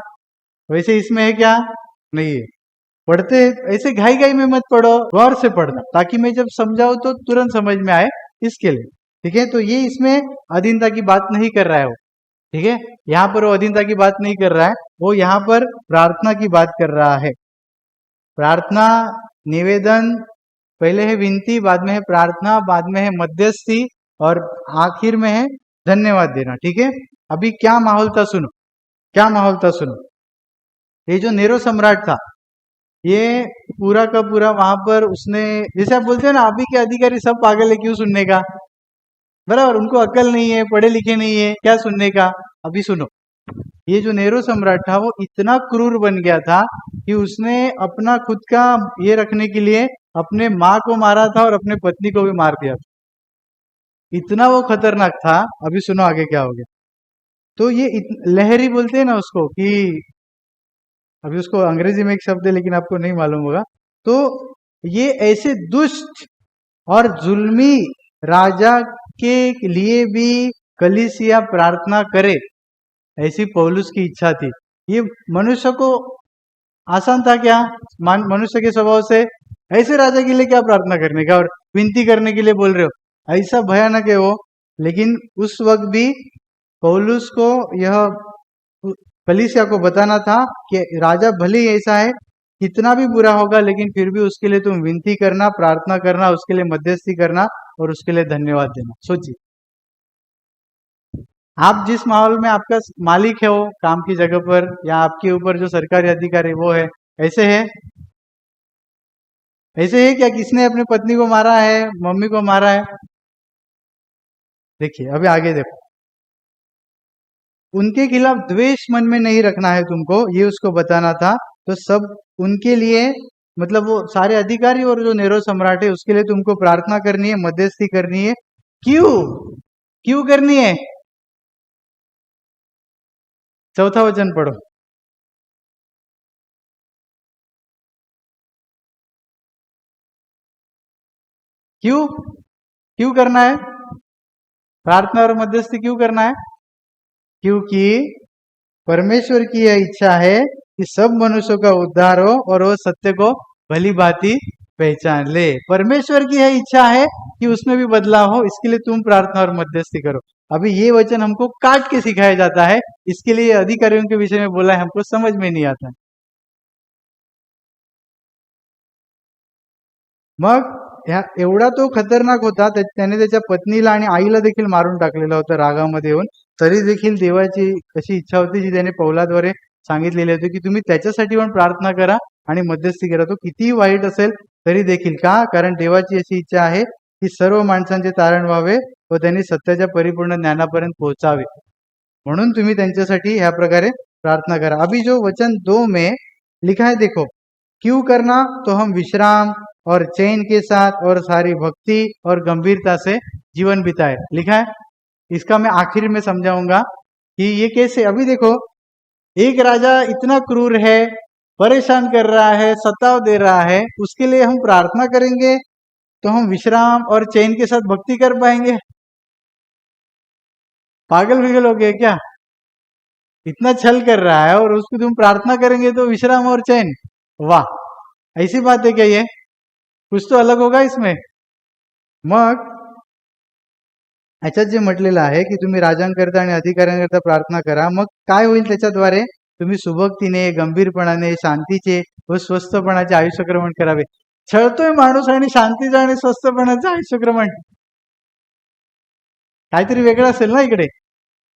वैसे इसमें है क्या, नहीं है। पढ़ते ऐसे घाई घाई में मत पढ़ो, गौर से पढ़ना, ताकि मैं जब समझाऊं तो तुरंत समझ में आए, इसके लिए, ठीक है। तो ये इसमें अधीनता की बात नहीं कर रहा है वो, ठीक है। यहाँ पर वो अधीनता की बात नहीं कर रहा है, वो यहाँ पर प्रार्थना की बात कर रहा है। प्रार्थना, निवेदन, पहले है विनती, बाद में है प्रार्थना, बाद में है मध्यस्थी और आखिर में है धन्यवाद देना, ठीक है। अभी क्या माहौल था सुनो, क्या माहौल था सुनो। ये जो नेरो सम्राट था, ये पूरा का पूरा वहां पर उसने, जैसे आप बोलते हैं ना, अभी के अधिकारी सब पागल है, क्यों सुनने का, बराबर, उनको अक्ल नहीं है, पढ़े लिखे नहीं है, क्या सुनने का। अभी सुनो, ये जो नेरो सम्राट था वो इतना क्रूर बन गया था कि उसने अपना खुद का ये रखने के लिए अपने माँ को मारा था और अपने पत्नी को भी मार दिया था, इतना वो खतरनाक था। अभी सुनो आगे क्या हो गया। तो ये लहरी बोलते हैं ना उसको, कि अभी उसको अंग्रेजी में एक शब्द है लेकिन आपको नहीं मालूम होगा। तो ये ऐसे दुष्ट और जुल्मी राजा के लिए भी कलीसिया प्रार्थना करे, ऐसी पौलुस की इच्छा थी। ये मनुष्य को आसान था क्या, मनुष्य के स्वभाव से ऐसे राजा के लिए क्या प्रार्थना करने का और विनती करने के लिए बोल रहे हो, ऐसा भयानक है वो। लेकिन उस वक्त भी पौलुस को यह कलीसिया को बताना था कि राजा भले ही ऐसा है, कितना भी बुरा होगा, लेकिन फिर भी उसके लिए तुम विनती करना, प्रार्थना करना, उसके लिए मध्यस्थी करना और उसके लिए धन्यवाद देना। सोचिए, आप जिस माहौल में आपका मालिक है वो काम की जगह पर, या आपके ऊपर जो सरकारी अधिकारी वो है, ऐसे है, ऐसे है क्या किसने अपनी पत्नी को मारा है, मम्मी को मारा है। देखिए अभी आगे देखो, उनके खिलाफ द्वेष मन में नहीं रखना है तुमको, ये उसको बताना था। तो सब उनके लिए, मतलब वो सारे अधिकारी और जो नेरो सम्राट है उसके लिए तुमको प्रार्थना करनी है, मध्यस्थी करनी है। क्यों, क्यों करनी है, चौथा वचन पढ़ो। क्यों, क्यों करना है प्रार्थना और मध्यस्थी, क्यों करना है, क्योंकि परमेश्वर की यह इच्छा है कि सब मनुष्यों का उद्धार हो और वो सत्य को भली भांति पहचान ले। परमेश्वर की यह इच्छा है कि उसमें भी बदलाव हो, इसके लिए तुम प्रार्थना और मध्यस्थी करो। अभी ये वचन हमको काट के सिखाया जाता है, इसके लिए अधिकारियों के विषय में बोला है, हमको समझ में नहीं आता। मग एवढा तो खतरनाक होता, त्याने त्याच्या पत्नीला आणि आईला देखील मारून टाकलेलं होतं रागामध्ये येऊन, तरी देखील देवाची अशी इच्छा होती जी त्याने पौलाद्वारे सांगितलेली होती की तुम्ही त्याच्यासाठी पण प्रार्थना करा आणि मध्यस्थी करा, तो कितीही वाईट असेल तरी देखील का? कारण देवाची अशी इच्छा आहे की सर्व माणसांचे तारण व्हावे व त्यांनी सत्याच्या परिपूर्ण ज्ञानापर्यंत पोहोचावे, म्हणून तुम्ही त्यांच्यासाठी ह्या प्रकारे प्रार्थना करा। अभी जो वचन 2 में लिखा है देखो, क्यों करना? तो हम विश्राम और चैन के साथ और सारी भक्ति और गंभीरता से जीवन बिताए, लिखा है। इसका मैं आखिर में समझाऊंगा कि ये कैसे। अभी देखो, एक राजा इतना क्रूर है, परेशान कर रहा है, सताव दे रहा है, उसके लिए हम प्रार्थना करेंगे तो हम विश्राम और चैन के साथ भक्ति कर पाएंगे? पागल विगल हो गए क्या? इतना छल कर रहा है और उसको तुम प्रार्थना करेंगे तो विश्राम और चैन? वाह, ऐसी बात है क्या? ये कुछ तो अलग होगा इसमें। मग ह्याच्यात जे म्हटलेलं आहे की तुम्ही राजांकरता आणि अधिकाऱ्यांकरता प्रार्थना करा, मग काय होईल त्याच्याद्वारे? तुम्ही सुभक्तीने, गंभीरपणाने, शांतीचे व स्वस्थपणाचे आयुष्यक्रमण करावे। छळतोय माणूस आणि शांतीचं आणि स्वस्थपणाचं आयुष्यक्रमण, काहीतरी वेगळं असेल ना इकडे?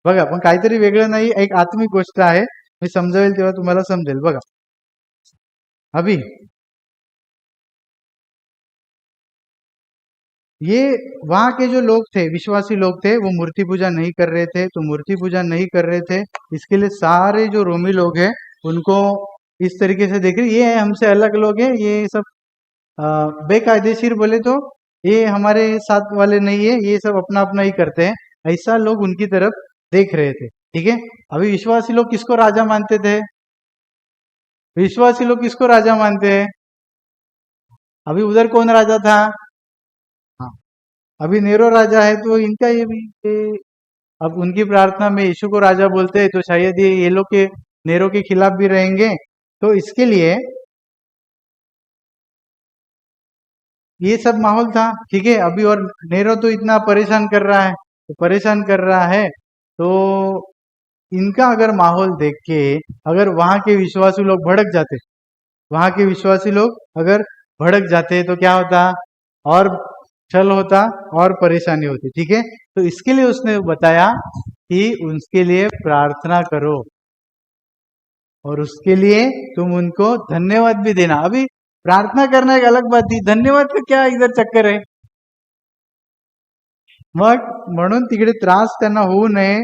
बघा, पण काहीतरी वेगळं नाही, एक आत्मिक गोष्ट आहे। मी समजावेल तेव्हा तुम्हाला समजेल। बघा, अभी ये वहां के जो लोग थे, विश्वासी लोग थे, वो मूर्ति पूजा नहीं कर रहे थे। तो मूर्ति पूजा नहीं कर रहे थे, इसके लिए सारे जो रोमी लोग हैं उनको इस तरीके से देख रहे, ये हमसे अलग लोग हैं, ये सब बेकायदेशीर बोले तो ये हमारे साथ वाले नहीं है, ये सब अपना अपना ही करते हैं, ऐसा लोग उनकी तरफ देख रहे थे। ठीक है, अभी विश्वासी लोग किसको राजा मानते थे? विश्वासी लोग किसको राजा मानते हैं? अभी उधर कौन राजा था? हाँ, अभी नेरो राजा है, तो इनका ये भी अब उनकी प्रार्थना में यीशु को राजा बोलते हैं, तो शायद ये लोग के नेरो के खिलाफ भी रहेंगे। तो इसके लिए ये सब माहौल था। ठीक है, अभी और नेरो तो इतना परेशान कर रहा है, तो परेशान कर रहा है, तो इनका अगर माहौल देख के अगर वहां के विश्वासी लोग भड़क जाते, वहां के विश्वासी लोग अगर भड़क जाते तो क्या होता? और छल होता और परेशानी होती। ठीक है, तो इसके लिए उसने बताया कि उसके लिए प्रार्थना करो और उसके लिए तुम उनको धन्यवाद भी देना। अभी प्रार्थना करना एक अलग बात थी, धन्यवाद का क्या इधर चक्कर आहे? मग म्हणून तिकडे त्रास त्यांना होऊ नये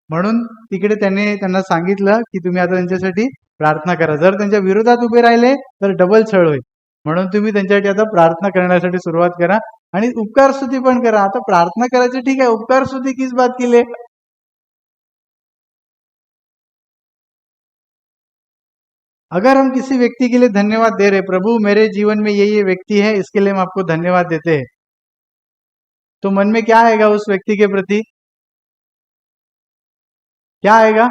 म्हणून तिकडे त्यांना सांगितलं की तुम्ही आता त्यांच्यासाठी प्रार्थना करा। जर त्यांच्या विरोधात उभे राहिले तर डबल छळ होईल, म्हणून तुम्ही त्यांच्यासाठी आता प्रार्थना करण्यासाठी सुरुवात करा आणि उपकार स्तुती पण करा। आता प्रार्थना करायची ठीक आहे, उपकार स्तुती किस बात के लिए? अगर हम किसी व्यक्ति के लिए धन्यवाद दे रहे, प्रभु मेरे जीवन में ये व्यक्ति है, इसके लिए हम आपको धन्यवाद देते हैं, तो मन में क्या आएगा उस व्यक्ति के प्रति? क्या आएगा?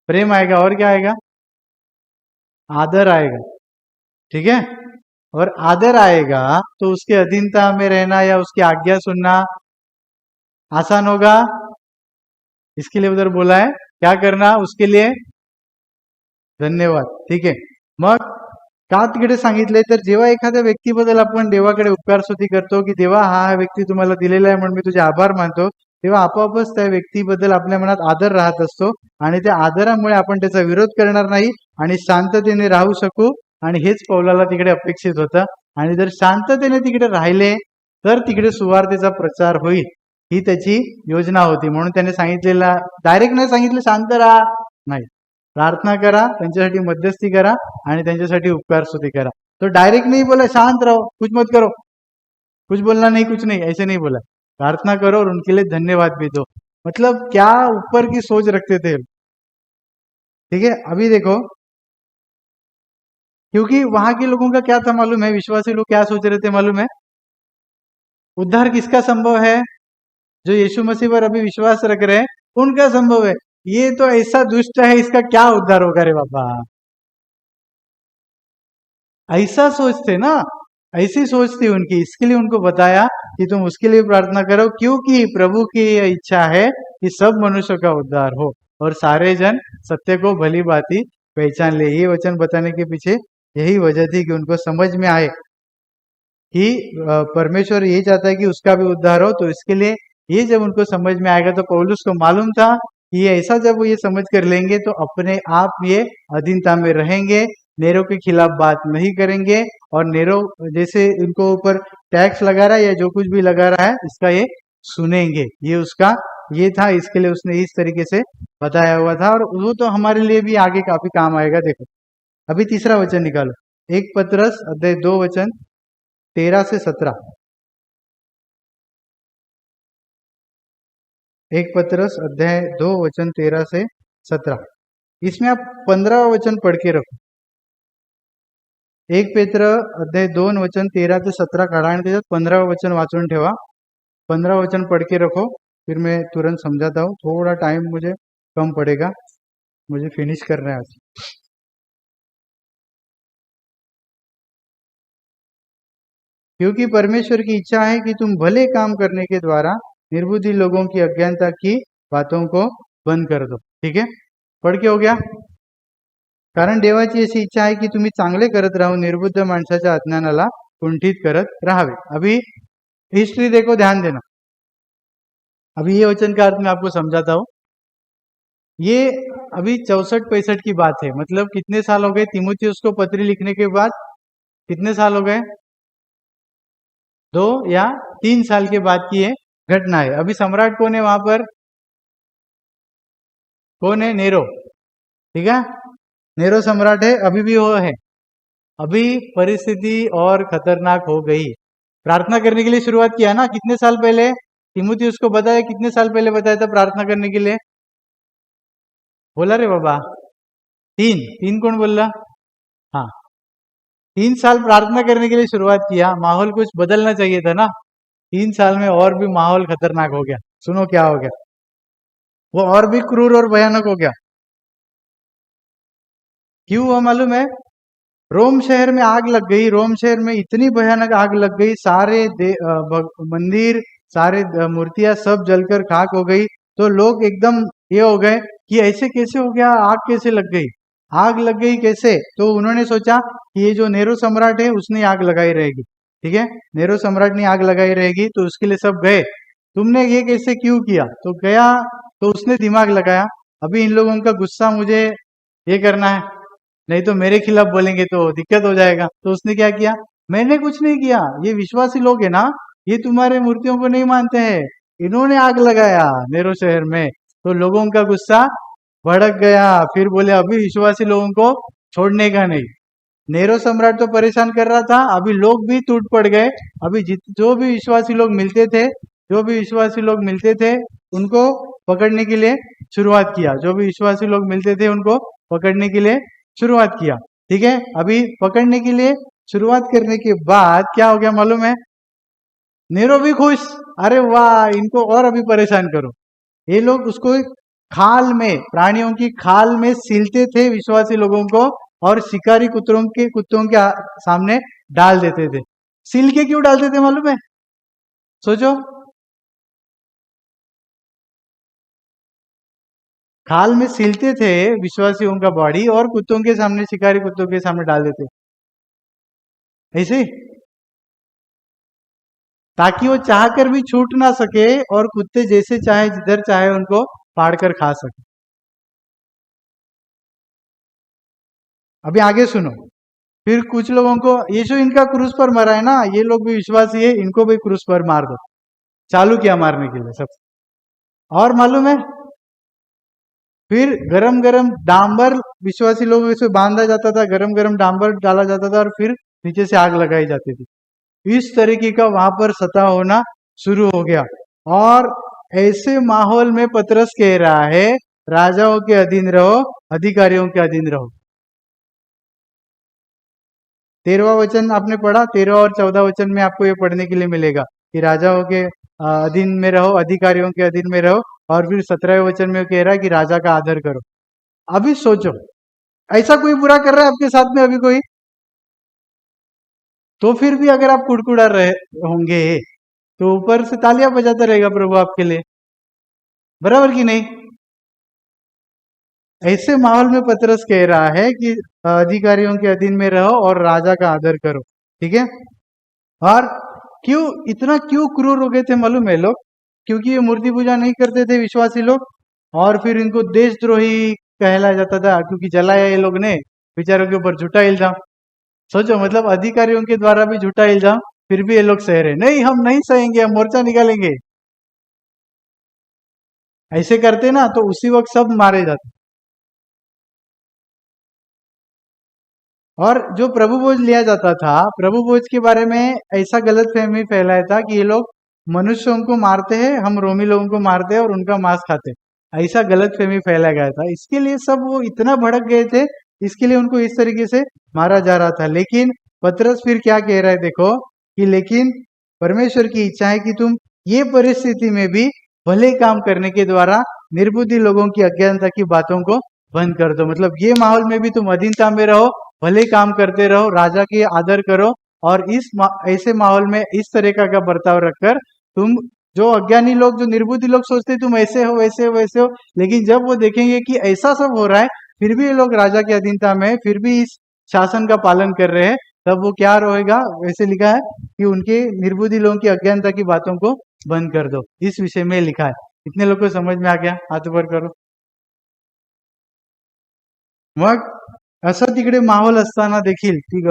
प्रेम आएगा। और क्या आएगा? आदर आएगा। ठीक है, और आदर आएगा तो उसके अधीनता में रहना या उसकी आज्ञा सुनना आसान होगा। इसके लिए उधर बोला है क्या करना? उसके लिए धन्यवाद। ठीक आहे, मग का तिकडे सांगितले? तर जेव्हा एखाद्या व्यक्तीबद्दल आपण देवाकडे उपकार स्तुती करतो की देवा हा व्यक्ती तुम्हाला दिलेला आहे म्हणून मी तुझे आभार मानतो, तेव्हा आपोआपच त्या व्यक्तीबद्दल आपल्या मनात आदर राहत असतो आणि त्या आदरामुळे आपण त्याचा विरोध करणार नाही आणि शांततेने राहू शकू। आणि हेच पौलाला तिकडे अपेक्षित होतं। आणि जर शांततेने तिकडे राहिले तर तिकडे सुवार्तेचा प्रचार होईल, ही त्याची योजना होती। म्हणून त्याने सांगितलेला डायरेक्ट नाही सांगितलं शांत राहा, नाही, प्रार्थना करा, त्यांच्यासाठी मध्यस्थी करा आणि त्यांच्यासाठी उपकार स्तुती करा। तो डायरेक्ट नहीं बोला शांत रहो, कुछ मत करो, कुछ बोलना नहीं, कुछ नहीं, ऐसे नहीं बोला। प्रार्थना करो और उनके लिए धन्यवाद भी दो। मतलब क्या ऊपर की सोच रखते थे। ठीक है, अभी देखो, क्योंकि वहां के लोगों का क्या था मालूम है? विश्वासी लोग क्या सोच रहे थे मालूम है? उद्धार किसका संभव है? जो यीशु मसीह पर अभी विश्वास रख रहे हैं उनका संभव है। ये तो ऐसा दुष्ट है, इसका क्या उद्धार होगा रे बाबा, ऐसा सोचते ना, ऐसी सोच थी उनकी। इसके लिए उनको बताया कि तुम उसके लिए प्रार्थना करो, क्योंकि प्रभु की यह इच्छा है कि सब मनुष्य का उद्धार हो और सारे जन सत्य को भली भांति पहचान ले। ये वचन बताने के पीछे यही वजह थी कि उनको समझ में आए कि परमेश्वर ये चाहता है कि उसका भी उद्धार हो। तो इसके लिए ये जब उनको समझ में आएगा, तो पौलुस को मालूम था कि ये ऐसा जब वो ये समझ कर लेंगे तो अपने आप ये अधीनता में रहेंगे, नेरों के खिलाफ बात नहीं करेंगे और नेरो जैसे इनको ऊपर टैक्स लगा रहा है या जो कुछ भी लगा रहा है इसका ये सुनेंगे, ये उसका ये था, इसके लिए उसने इस तरीके से बताया हुआ था और वो तो हमारे लिए भी आगे काफी काम आएगा। देखो अभी तीसरा वचन निकालो, एक पतरस अध्याय 2 वचन 13 से 17। एक पतरस अध्याय 2 वचन 13 से 17। इसमें आप 15 वचन पढ़ के रखो। एक पेत्र अध्याय 2 वचन 13 ते 17 काढा आणि त्याच्यात 15 वचन वाचून ठेवा। 15 वचन पढ़ के रखो, फिर मैं तुरंत समझाता हूँ। थोड़ा टाइम मुझे कम पड़ेगा, मुझे फिनिश करना है आज। क्योंकि परमेश्वर की इच्छा है कि तुम भले काम करने के द्वारा निर्बुद्धि लोगों की अज्ञानता की बातों को बंद कर दो। ठीक है, पढ़ के हो गया। कारण देवाची अशी इच्छा आहे की तुम्ही चांगले करत राहू, निर्बुद्ध माणसाच्या अज्ञानाला कुंठित करत राहावे। अभी हिस्ट्री देखो, ध्यान देना। अभी ये वचन का अर्थ मैं आपको समझाता हूँ। ये अभी 64-65 की बात है, मतलब कितने साल हो गए तीमुथियुस को पत्री लिखने के बाद? कितने साल हो गए? 2 या 3 साल के बाद की ये घटना है। अभी सम्राट कौन है वहां पर? कौन है? नेरो। ठीक है, नेरो सम्राट है, अभी भी वो है। अभी परिस्थिति और खतरनाक हो गई। प्रार्थना करने के लिए शुरुआत किया ना कितने साल पहले? तीमुथियुस को बताया, कितने साल पहले बताया था प्रार्थना करने के लिए? बोला रे बाबा, 3 कौन बोल रहा? हाँ, 3 साल प्रार्थना करने के लिए शुरुआत किया। माहौल कुछ बदलना चाहिए था ना। 3 साल में और भी माहौल खतरनाक हो गया। सुनो क्या हो गया, वो और भी क्रूर और भयानक हो गया। क्यों हुआ मालूम है? रोम शहर में आग लग गई। रोम शहर में इतनी भयानक आग लग गई, सारे मंदिर, सारे मूर्तियां सब जलकर खाक हो गई। तो लोग एकदम ये हो गए कि ऐसे कैसे हो गया, आग कैसे लग गई, आग लग गई कैसे? तो उन्होंने सोचा कि ये जो नेरो सम्राट है उसने आग लगाई रहेगी। ठीक है, नेरो सम्राट ने आग लगाई रहेगी, तो उसके लिए सब गए, तुमने ये कैसे क्यों किया? तो गया, तो उसने दिमाग लगाया, अभी इन लोगों का गुस्सा मुझे ये करना है, नहीं तो मेरे खिलाफ बोलेंगे तो दिक्कत हो जाएगा। तो उसने क्या किया? मैंने कुछ नहीं किया, ये विश्वासी लोग है ना, ये तुम्हारे मूर्तियों को नहीं मानते हैं, इन्होंने आग लगाया नेरो शहर में। तो लोगों का गुस्सा भड़क गया, फिर बोले अभी विश्वासी लोगों को छोड़ने का नहीं। नेरो सम्राट तो परेशान कर रहा था, अभी लोग भी टूट पड़ गए। अभी जो भी विश्वासी लोग मिलते थे, जो भी विश्वासी लोग मिलते थे उनको पकड़ने के लिए शुरुआत किया, जो भी विश्वासी लोग मिलते थे उनको पकड़ने के लिए शुरुआत किया। ठीक है, अभी पकड़ने के लिए शुरुआत करने के बाद क्या हो गया मालूम है? नेरो भी खुश, अरे वाह, इनको और अभी परेशान करो। ये लोग उसको खाल में, प्राणियों की खाल में सीलते थे विश्वासी लोगों को, और शिकारी कुत्तों के सामने डाल देते थे। सील के क्यों डालते थे मालूम है? सोचो, खाल में सीलते थे विश्वासियों का बॉडी और कुत्तों के सामने, शिकारी कुत्तों के सामने डाल देते ऐसे, ताकि वो चाहकर भी छूट ना सके और कुत्ते जैसे चाहे जिधर चाहे उनको फाड़ कर खा सके। अभी आगे सुनो, फिर कुछ लोगों को, यीशु इनका क्रूस पर मरा है ना, ये लोग भी विश्वासी है, इनको भी क्रूस पर मार दो। चालू किया मारने के लिए सब। और मालूम है, फिर गरम गरम डांबर विश्वासी लोगों से बांधा जाता था, गरम गरम डांबर डाला जाता था और फिर नीचे से आग लगाई जाती थी। इस तरीके का वहां पर सता होना शुरू हो गया। और ऐसे माहौल में पतरस कह रहा है, राजाओं के अधीन रहो, अधिकारियों के अधीन रहो। 13वां वचन आपने पढ़ा, 13 और 14 वचन में आपको ये पढ़ने के लिए मिलेगा कि राजाओं के अधीन में रहो, अधिकारियों के अधीन में रहो। और फिर 17वें वचन में कह रहा है कि राजा का आदर करो। अभी सोचो, ऐसा कोई बुरा कर रहा है आपके साथ में अभी कोई, तो फिर भी अगर आप कुड़कुड़ा रहे होंगे तो ऊपर से तालियां बजाता रहेगा प्रभु आपके लिए, बराबर की नहीं? ऐसे माहौल में पतरस कह रहा है कि अधिकारियों के अधीन में रहो और राजा का आदर करो। ठीक है, और क्यों इतना क्यों क्रूर हो गए थे मालूम है लोग? क्योंकि ये मूर्ति पूजा नहीं करते थे विश्वासी लोग, और फिर इनको देशद्रोही कहला जाता था, क्योंकि जलाया ये लोग ने बेचारों के ऊपर झूठा इल्जाम। सोचो, मतलब अधिकारियों के द्वारा भी झूठा इल्जाम, फिर भी ये लोग सह रहे, नहीं हम नहीं सहेंगे, हम मोर्चा निकालेंगे। ऐसे करते ना तो उसी वक्त सब मारे जाते। और जो प्रभु भोज लिया जाता था, प्रभु भोज के बारे में ऐसा गलत फहमी फैलाया था कि ये लोग मनुष्यों को मारते हैं, हम रोमी लोगों को मारते हैं और उनका मांस खाते हैं। ऐसा गलत फहमी फैलाया गया था, इसके लिए सब वो इतना भड़क गए थे, इसके लिए उनको इस तरीके से मारा जा रहा था। लेकिन पतरस फिर क्या कह रहा है देखो, कि लेकिन परमेश्वर की इच्छा है कि तुम ये परिस्थिति में भी भले काम करने के द्वारा निर्बुद्धि लोगों की अज्ञानता की बातों को बंद कर दो। मतलब ये माहौल में भी तुम अधीनता में रहो, भले काम करते रहो, राजा की आदर करो, और ऐसे माहौल में इस तरह का बर्ताव रखकर तुम, जो अज्ञानी लोग, जो निर्बुद्धि लोग सोचते तुम ऐसे हो वैसे हो वैसे हो, लेकिन जब वो देखेंगे कि ऐसा सब हो रहा है, फिर भी ये लोग राजा की अधीनता में, फिर भी इस शासन का पालन कर रहे हैं, तब वो क्या रहेगा, वैसे लिखा है कि उनके निर्बुद्धि लोगों की अज्ञानता की बातों को बंद कर दो। इस विषय में लिखा है। इतने लोग को समझ में आ गया? हाथ ऊपर करो। मग असं तिकडे माहोल असताना देखील ती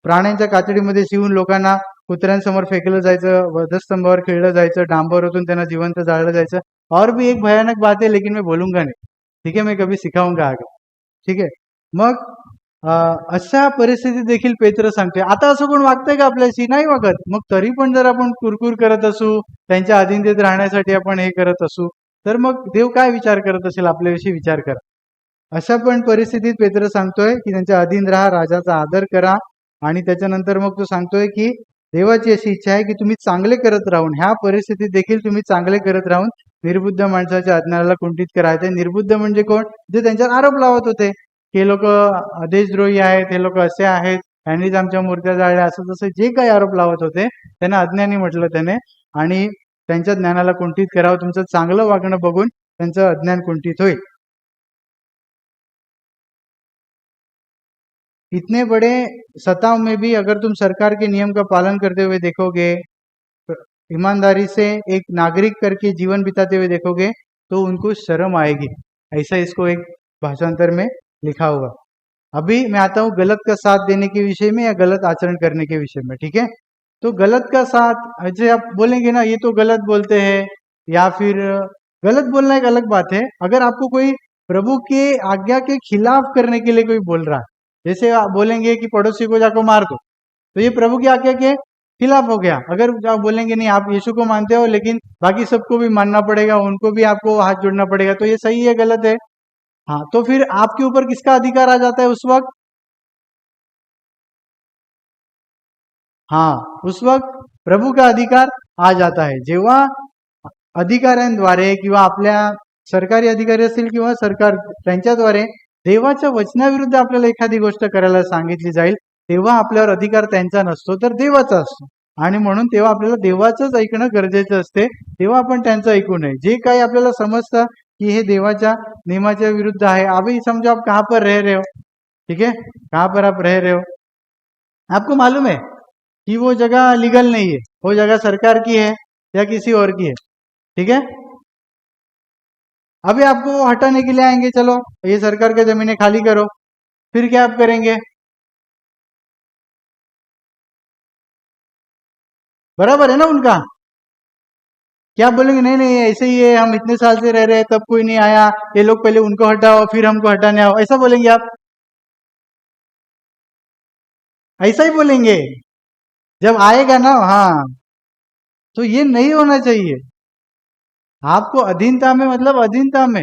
प्राण्यांच्या कातडीमध्ये शिवून लोकांना कुत्र्यांसमोर फेकलं जायचं, वधस्तंभावर खेळलं जायचं, डांबर ओतून त्यांना जिवंत जाळलं जायचं। और भी एक भयानक बात है, लेकिन मैं बोलूंगा नहीं, ठीक है, मैं कभी सिखाऊंगा आगे, ठीक आहे। मग अशा परिस्थितीत देखील पेत्र सांगते, आता असं कोण वागतंय का आपल्याशी? नाही वागत। मग तरी पण जर आपण कुरकुर करत असू, त्यांच्या अधीनतेत राहण्यासाठी आपण हे करत असू, तर मग देव काय विचार करत असेल आपल्याविषयी? विचार करा। अशा पण परिस्थितीत पेत्र सांगतोय की त्यांच्या अधीन राहा, राजाचा आदर करा, आणि त्याच्यानंतर मग तो सांगतोय की देवाची अशी इच्छा आहे की तुम्ही चांगले करत राहून, ह्या परिस्थितीत देखील तुम्ही चांगले करत राहून निर्बुद्ध माणसाच्या आज्ञाला कुंठित करायचे। निर्बुद्ध म्हणजे कोण? जे त्यांच्यावर आरोप लावत होते, हे लोक देशद्रोही आहेत, हे लोक असे आहेत, यांनीच आमच्या मूर्त्या जाळल्या, असं तसं जे काही आरोप लावत होते त्यांना अज्ञानी म्हटलं त्याने, आणि त्यांच्या ज्ञानाला कुंठित करावं। तुमचं चांगलं वागणं बघून त्यांचं अज्ञान कुंठित होईल। इतने बड़े सताव में भी अगर तुम सरकार के नियम का पालन करते हुए देखोगे, ईमानदारी से एक नागरिक करके जीवन बिताते हुए देखोगे, तो उनको शर्म आएगी। ऐसा इसको एक भाषांतर में लिखा हुआ। अभी मैं आता हूँ गलत का साथ देने के विषय में या गलत आचरण करने के विषय में, ठीक है। तो गलत का साथ, ऐसे आप बोलेंगे ना, ये तो गलत बोलते हैं, या फिर गलत बोलना एक अलग बात है। अगर आपको कोई प्रभु के आज्ञा के खिलाफ करने के लिए कोई बोल रहा है, जैसे आप बोलेंगे कि पड़ोसी को जाकर मार दो, तो ये प्रभु की आज्ञा के खिलाफ हो गया। अगर आप बोलेंगे नहीं, आप यीशु को मानते हो लेकिन बाकी सबको भी मानना पड़ेगा, उनको भी आपको हाथ जोड़ना पड़ेगा, तो ये सही है गलत है? हाँ, तो फिर आपके ऊपर किसका अधिकार आ जाता है उस वक्त? हाँ, उस वक्त प्रभु का अधिकार आ जाता है। जेव्हा अधिकाऱ्यांद्वारे किंवा आपल्या सरकारी अधिकारी असतील किंवा सरकार, त्यांच्याद्वारे देवाच्या वचनाविरुद्ध आपल्याला एखादी गोष्ट करायला सांगितली जाईल, तेव्हा आपल्यावर अधिकार त्यांचा नसतो, तर देवाचा असतो। आणि म्हणून तेव्हा आपल्याला देवाचंच ऐकणं गरजेचं असते, तेव्हा आपण त्यांचं ऐकू नये। जे काही आपल्याला समजतं की हे देवाच्या नियमाच्या विरुद्ध है, अभी समझो आप कहाँ पर रह रहे हो, ठीक है, कहाँ पर आप रह रहे हो, आपको मालूम है कि वो जगह लीगल नहीं है, वो जगह सरकार की है या किसी और की है, ठीक है। अभी आपको वो हटाने के लिए आएंगे, चलो ये सरकार की जमीनें खाली करो, फिर क्या आप करेंगे? बराबर है ना उनका? क्या आप बोलेंगे नहीं नहीं ऐसे ही है, हम इतने साल से रह रहे हैं तब कोई नहीं आया, ये लोग पहले उनको हटाओ फिर हमको हटाने आओ, ऐसा बोलेंगे आप? ऐसा ही बोलेंगे जब आएगा ना, हाँ। तो ये नहीं होना चाहिए। आपको अधीनता में, मतलब अधीनता में,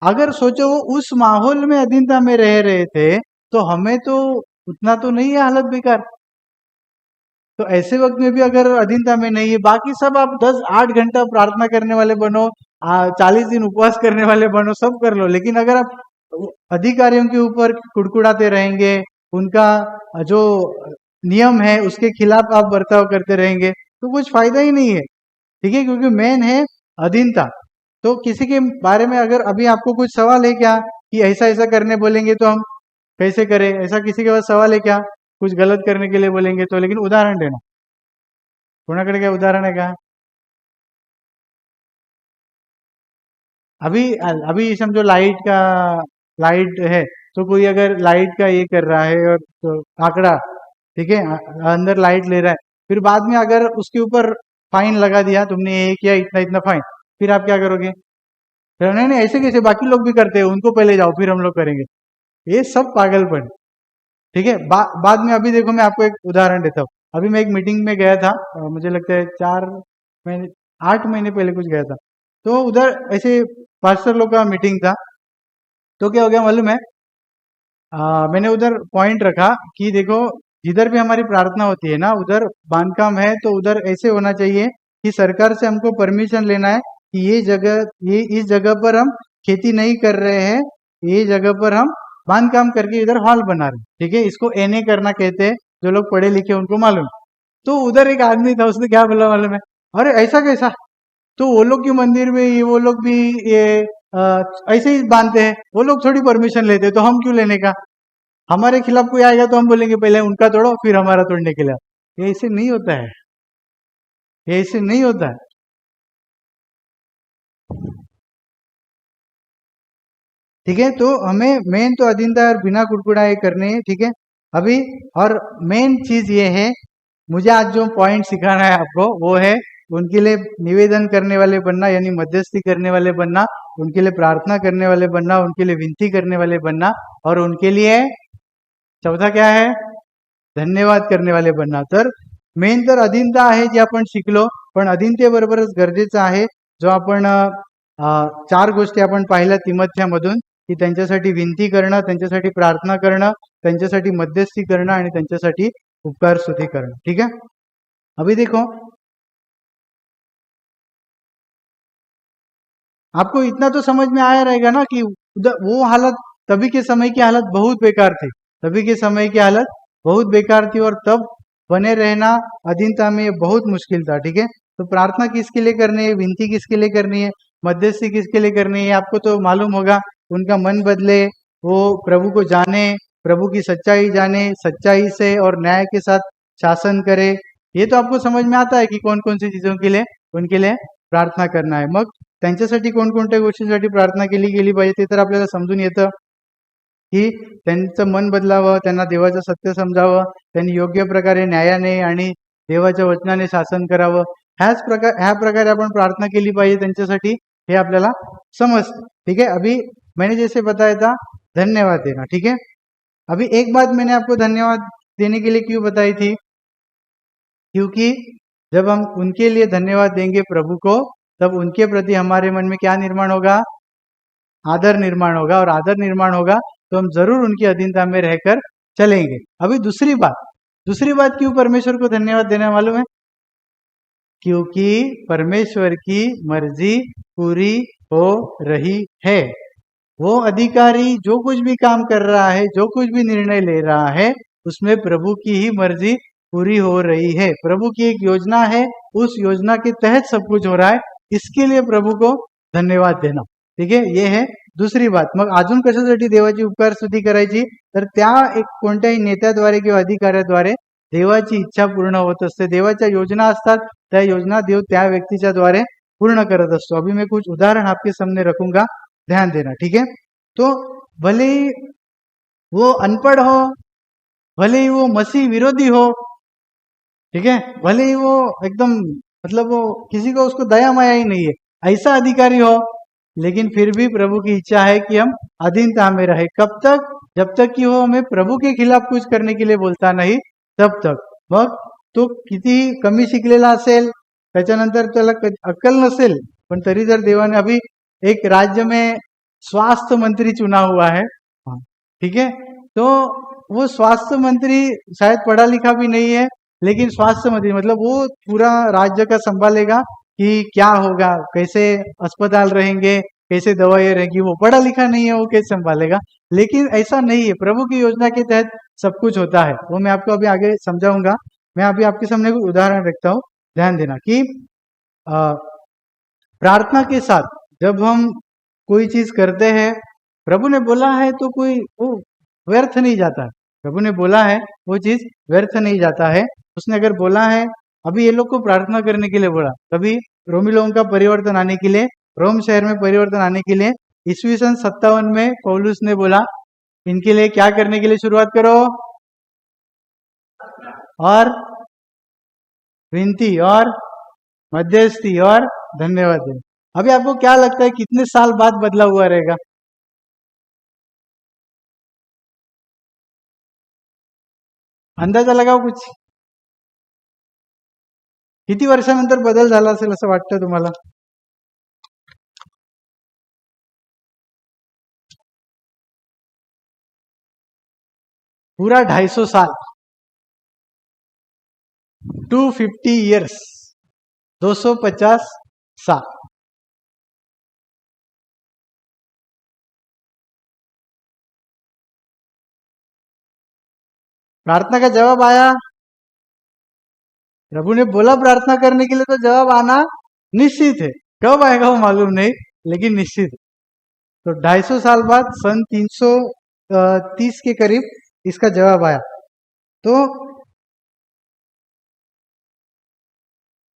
अगर सोचो वो उस माहौल में अधीनता में रह रहे थे, तो हमें तो उतना तो नहीं है हालत बेकार। तो ऐसे वक्त में भी अगर अधीनता में नहीं है, बाकी सब आप 10-8 घंटा प्रार्थना करने वाले बनो, 40 दिन उपवास करने वाले बनो, सब कर लो, लेकिन अगर आप अधिकारियों के ऊपर कुड़कुड़ाते रहेंगे, उनका जो नियम है उसके खिलाफ आप बर्ताव करते रहेंगे, तो कुछ फायदा ही नहीं है, ठीक है, क्योंकि मेन है अधीनता। तो किसी के बारे में अगर अभी आपको कुछ सवाल है क्या, कि ऐसा ऐसा करने बोलेंगे तो हम कैसे करें, ऐसा किसी के पास सवाल है क्या? कुछ गलत करने के लिए बोलेंगे तो, लेकिन उदाहरण देना, कोणाकडे काय उदाहरण है का? अभी अभी समझो लाइट है, तो कोई अगर लाइट का ये कर रहा है और तो आंकड़ा, ठीक है, अंदर लाइट ले रहा है, फिर बाद में अगर उसके ऊपर फाइन लगा दिया, तुमने ये किया इतना इतना फाइन, फिर आप क्या करोगे? फिर नहीं नहीं ऐसे कैसे, बाकी लोग भी करते हैं, उनको पहले जाओ फिर हम लोग करेंगे। ये सब पागलपन, ठीक है। बाद में अभी देखो, मैं आपको एक उदाहरण देता हूँ। अभी मैं एक मीटिंग में गया था, मुझे लगता है 4 महीने 8 महीने पहले कुछ गया था। तो उधर ऐसे पास्टर लोग का मीटिंग था। तो क्या हो गया मालूम है, मैंने उधर पॉइंट रखा कि देखो, जिधर भी हमारी प्रार्थना होती है ना, उधर बांधकाम है तो उधर ऐसे होना चाहिए कि सरकार से हमको परमिशन लेना है कि ये इस जगह पर हम खेती नहीं कर रहे हैं, ये जगह पर हम बांधकाम करके इधर हॉल बना रहे हैं, ठीक है। इसको एनए करना कहते हैं, जो लोग पढ़े लिखे उनको मालूम। तो उधर एक आदमी था, उसने क्या बोला मालूम है, अरे ऐसा कैसा, तो वो लोग के मंदिर में ये वो लोग भी ये ऐसे ही बांधते हैं, वो लोग थोड़ी परमिशन लेते हैं, तो हम क्यों लेने का? हमारे खिलाफ कोई आएगा तो हम बोलेंगे पहले उनका तोड़ो फिर हमारा तोड़ने के लिए। ये ऐसे नहीं होता है, ये ऐसे नहीं होता है। ठीक है, तो हमें मेन तो अधीनता और बिना कुड़कुड़ाए करने हैं, ठीक है। अभी और मेन चीज ये है, मुझे आज जो पॉइंट सिखाना है आपको वो है, उनके लिए निवेदन करने वाले बनना, यानी मध्यस्थी करने वाले बनना, उनके लिए प्रार्थना करने वाले बनना, उनके लिए विनती करने वाले बनना, और उनके लिए चौथा क्या है, धन्यवाद करणे वाले बनना। तर मेन तर अधीनता आहे जी आपण शिकलो, पण अधीनतेबरोबरच गरजेचं आहे जो आपण 4 गोष्टी आपण पाहिल्या तिमोथ्यामधून, की त्यांच्यासाठी विनती करणं, त्यांच्यासाठी प्रार्थना करणं, त्यांच्यासाठी मध्यस्थी करणं आणि त्यांच्यासाठी उपकार स्तुती करणं, ठीक है। अभी देखो, आपको इतना तो समझ में आया रहेगा ना कि वो हालत, तभी के समय की हालत बहुत बेकार थी, तभी के समय की हालत बहुत बेकार थी, और तब बने रहना अधीनता में बहुत मुश्किल था, ठीक है। तो प्रार्थना किसके लिए करनी है, विनती किसके लिए करनी है, मध्यस्थी किसके लिए करनी है, आपको तो मालूम होगा। उनका मन बदले, वो प्रभु को जाने, प्रभु की सच्चाई जाने, सच्चाई से और न्याय के साथ शासन करे। ये तो आपको समझ में आता है कि कौन कौन सी चीजों के लिए उनके लिए प्रार्थना करना आहे। मग त्यांच्यासाठी कोणकोणत्या गोष्टींसाठी प्रार्थना केली पाहिजे ते तर आपल्याला समजून येतं, की त्यांचं मन बदलावं, त्यांना देवाचं सत्य समजावं, त्यांनी योग्य प्रकारे न्यायाने आणि देवाच्या वचनाने शासन करावं। ह्या प्रकारे आपण प्रार्थना केली पाहिजे त्यांच्यासाठी, हे आपल्याला समजतं, ठीक है। अभी मैंने जैसे बताया था धन्यवाद देना, ठीक है। अभी एक बात मैंने आपको धन्यवाद देने के लिए क्यों बताई थी, क्योंकि जब हम उनके लिए धन्यवाद देंगे प्रभु को, तब उनके प्रति हमारे मन में क्या निर्माण होगा, आदर निर्माण होगा, और आदर निर्माण होगा तो हम जरूर उनकी अधीनता में रहकर चलेंगे। अभी दूसरी बात क्यों परमेश्वर को धन्यवाद देना मालूम है, क्योंकि परमेश्वर की मर्जी पूरी हो रही है। वो अधिकारी जो कुछ भी काम कर रहा है, जो कुछ भी निर्णय ले रहा है, उसमें प्रभु की ही मर्जी पूरी हो रही है। प्रभु की एक योजना है, उस योजना के तहत सब कुछ हो रहा है, इसके लिए प्रभु को धन्यवाद देना, ठीक है। ये है दुसरी बात। मग अजून कशासाठी देवाची उपकार स्तुती करायची, तर त्या एक कोणत्याही नेत्याद्वारे किंवा अधिकाऱ्याद्वारे देवाची इच्छा पूर्ण होत असते, देवाच्या योजना असतात, त्या योजना देव त्या व्यक्तीच्या द्वारे पूर्ण करत असतो। अभी मैं कुछ उदाहरण आपके सामने रखूंगा, ध्यान देना, ठीक है। तो भले ही वो अनपढ़ हो, भले ही वो मसीह विरोधी हो, ठीक है, भले ही वो एकदम, मतलब वो किसी को उसको दया माया ही नहीं है, ऐसा अधिकारी हो, लेकिन फिर भी प्रभु की इच्छा है कि हम अधीनता में रहे। कब तक? जब तक कि वो हमें प्रभु के खिलाफ कुछ करने के लिए बोलता नाही, तब तक। मग तो किती कमी शिकलेला असेल, त्याच्यानंतर त्याला अक्कल नसेल, पण तरी जर देवाने, अभी एक राज्य में स्वास्थ्य मंत्री चुना हुआ है, हाँ, ठीक है, तो वो स्वास्थ्य मंत्री शायद पढ़ा लिखा भी नहीं है, लेकिन स्वास्थ्य मंत्री मतलब वो पूरा राज्य का संभालेगा कि क्या होगा, कैसे अस्पताल रहेंगे, कैसे दवाइयाँ रहेंगी। वो पढ़ा लिखा नहीं है, वो कैसे संभालेगा। लेकिन ऐसा नहीं है, प्रभु की योजना के तहत सब कुछ होता है, वो मैं आपको अभी आगे समझाऊंगा। मैं अभी आपके सामने कोई उदाहरण रखता हूँ, ध्यान देना कि प्रार्थना के साथ जब हम कोई चीज करते हैं, प्रभु ने बोला है तो कोई वो व्यर्थ नहीं जाता। प्रभु ने बोला है, वो चीज व्यर्थ नहीं जाता है। उसने अगर बोला है, अभी ये लोग को प्रार्थना करने के लिए बोला, तभी रोमी लोगों का परिवर्तन आने के लिए, रोम शहर में परिवर्तन आने के लिए ईस्वी सन 57 में पौलुस ने बोला इनके लिए क्या करने के लिए शुरुआत करो? और विनती और मध्यस्थी और धन्यवाद है। अभी आपको क्या लगता है कितने साल बाद बदला हुआ रहेगा? अंदाजा लगाओ कुछ. किती वर्षानंतर बदल झाला असेल असं वाटतं तुम्हाला? पूरा 250 साल. 250 ईयर्स. 250 साल. प्रार्थना का जवाब आया. प्रभु ने बोला प्रार्थना करने के लिए, तो जवाब आना निश्चित है. कब आएगा वो मालूम नहीं, लेकिन निश्चित है. तो 250 साल बाद सन 330 के करीब इसका जवाब आया. तो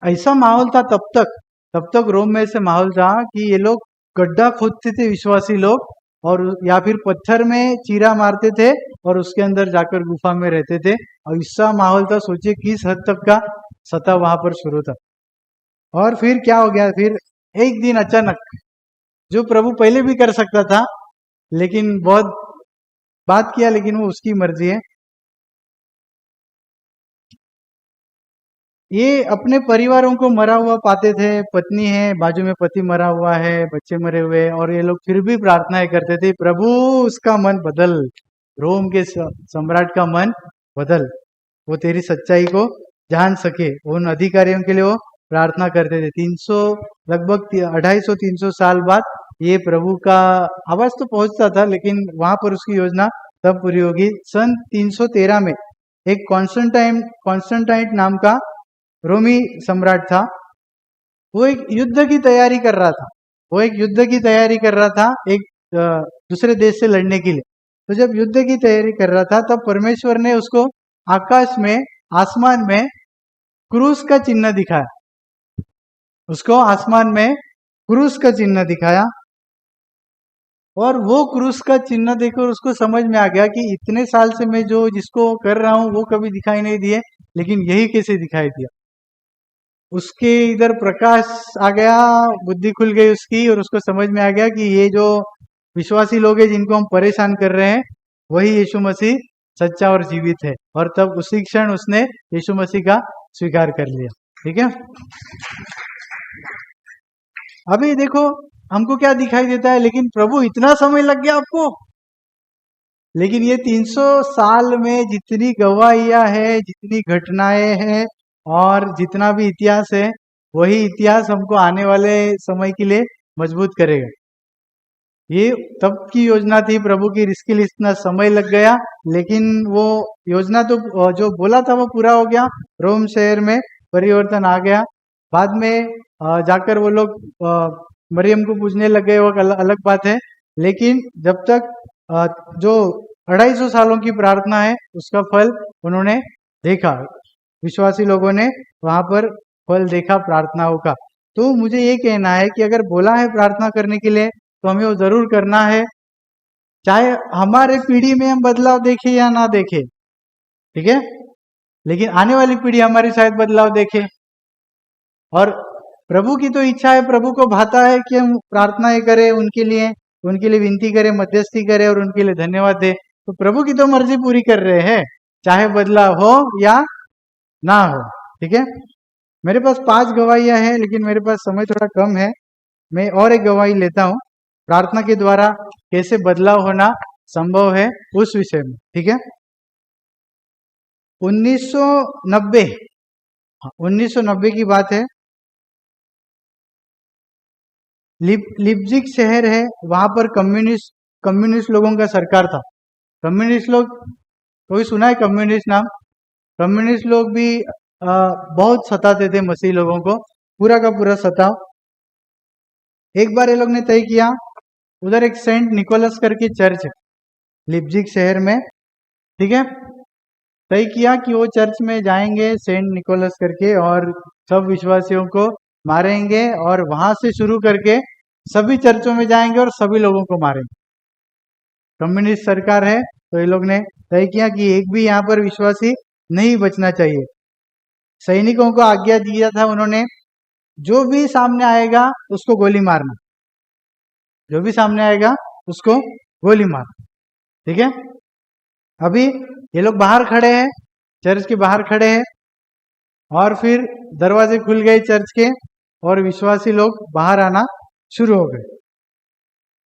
ऐसा माहौल था तब तक रोम में ऐसे माहौल था कि ये लोग गड्ढा खोदते थे विश्वासी लोग, और या फिर पत्थर में चीरा मारते थे और उसके अंदर जाकर गुफा में रहते थे. और ऐसा माहौल था, सोचिए किस हद तक का सता वहां पर शुरू था. और फिर क्या हो गया? फिर एक दिन अचानक, जो प्रभु पहले भी कर सकता था, लेकिन बहुत बात किया, लेकिन वो उसकी मर्जी है. ये अपने परिवारों को मरा हुआ पाते थे. पत्नी है, बाजू में पति मरा हुआ है, बच्चे मरे हुए हैं, और ये लोग फिर भी प्रार्थनाएं करते थे, प्रभु उसका मन बदल, रोम के सम्राट का मन बदल, वो तेरी सच्चाई को जान सके. उन अधिकारियों के लिए वो प्रार्थना करते थे. 300 लगभग 250-300 साल बाद ये प्रभु का आवाज तो पहुंचता था, लेकिन वहां पर उसकी योजना तब पूरी होगी. सन 313 में एक कॉन्स्टेंटाइन नाम का रोमी सम्राट था. वो एक युद्ध की तैयारी कर रहा था. एक दूसरे देश से लड़ने के लिए. तो जब युद्ध की तैयारी कर रहा था, तब परमेश्वर ने उसको आकाश में, आसमान में क्रूस का चिन्ह दिखाया. उसको आसमान में क्रूस का चिन्ह दिखाया, और वो क्रूस का चिन्ह देखकर उसको समझ में आ गया कि इतने साल से मैं जो जिसको कर रहा हूं वो कभी दिखाई नहीं दिए, लेकिन यही कैसे दिखाई दिया. उसके इधर प्रकाश आ गया, बुद्धि खुल गई उसकी, और उसको समझ में आ गया कि ये जो विश्वासी लोग हैं जिनको हम परेशान कर रहे हैं, वही यीशु मसीह सच्चा और जीवित है. और तब उसी क्षण उसने यीशु मसीह का स्वीकार कर लिया. ठीक है. अभी देखो हमको क्या दिखाई देता है, लेकिन प्रभु इतना समय लग गया आपको. लेकिन ये 300 साल में जितनी गवाहियां है, जितनी घटनाएं हैं, और जितना भी इतिहास है, वही इतिहास हमको आने वाले समय के लिए मजबूत करेगा. ये तब की योजना थी प्रभु की, इसके लिए इतना समय लग गया, लेकिन वो योजना तो जो बोला था वो पूरा हो गया. रोम शहर में परिवर्तन आ गया. बाद में जाकर वो लोग मरियम को पूजने लग गए, वो अलग बात है. लेकिन जब तक जो 250 सालों की प्रार्थना है, उसका फल उन्होंने देखा. विश्वासी लोगों ने वहां पर फल देखा प्रार्थनाओं का. तो मुझे ये कहना है कि अगर बोला है प्रार्थना करने के लिए, तो हमें वो जरूर करना है, चाहे हमारे पीढ़ी में हम बदलाव देखें या ना देखें. ठीक है. लेकिन आने वाली पीढ़ी हमारी शायद बदलाव देखे. और प्रभु की तो इच्छा है, प्रभु को भाता है कि हम प्रार्थनाएं करें उनके लिए विनती करें, मध्यस्थी करें और उनके लिए धन्यवाद दें. तो प्रभु की तो मर्जी पूरी कर रहे हैं, चाहे बदलाव हो या ना हो. ठीक है. मेरे पास 5 गवाहियां हैं, लेकिन मेरे पास समय थोड़ा कम है. मैं और एक गवाही लेता हूं, प्रार्थना के द्वारा कैसे बदलाव होना संभव है उस विषय में. ठीक है. 1990, 1990 की बात है. लिप्जिग शहर है, वहां पर कम्युनिस्ट लोगों का सरकार था. कम्युनिस्ट लोग, कोई सुना है कम्युनिस्ट नाम? कम्युनिस्ट लोग भी बहुत सताते थे मसीह लोगों को, पूरा का पूरा सताव. एक बार ये लोग ने तय किया, उधर एक सेंट निकोलस करके चर्च है लिप्जिग शहर में. ठीक है. तय किया कि वो चर्च में जाएंगे सेंट निकोलस करके, और सब विश्वासियों को मारेंगे, और वहां से शुरू करके सभी चर्चों में जाएंगे और सभी लोगों को मारेंगे. कम्युनिस्ट सरकार है, तो ये लोग ने तय किया कि एक भी यहाँ पर विश्वासी नहीं बचना चाहिए। सैनिकों को आज्ञा दिया था उन्होंने, जो भी सामने आएगा उसको गोली मारना, जो भी सामने आएगा उसको गोली मारना। ठीक है, अभी ये लोग बाहर खड़े हैं, चर्च के बाहर खड़े हैं, और फिर दरवाजे खुल गए चर्च के, और विश्वासी लोग बाहर आना शुरू हो गए।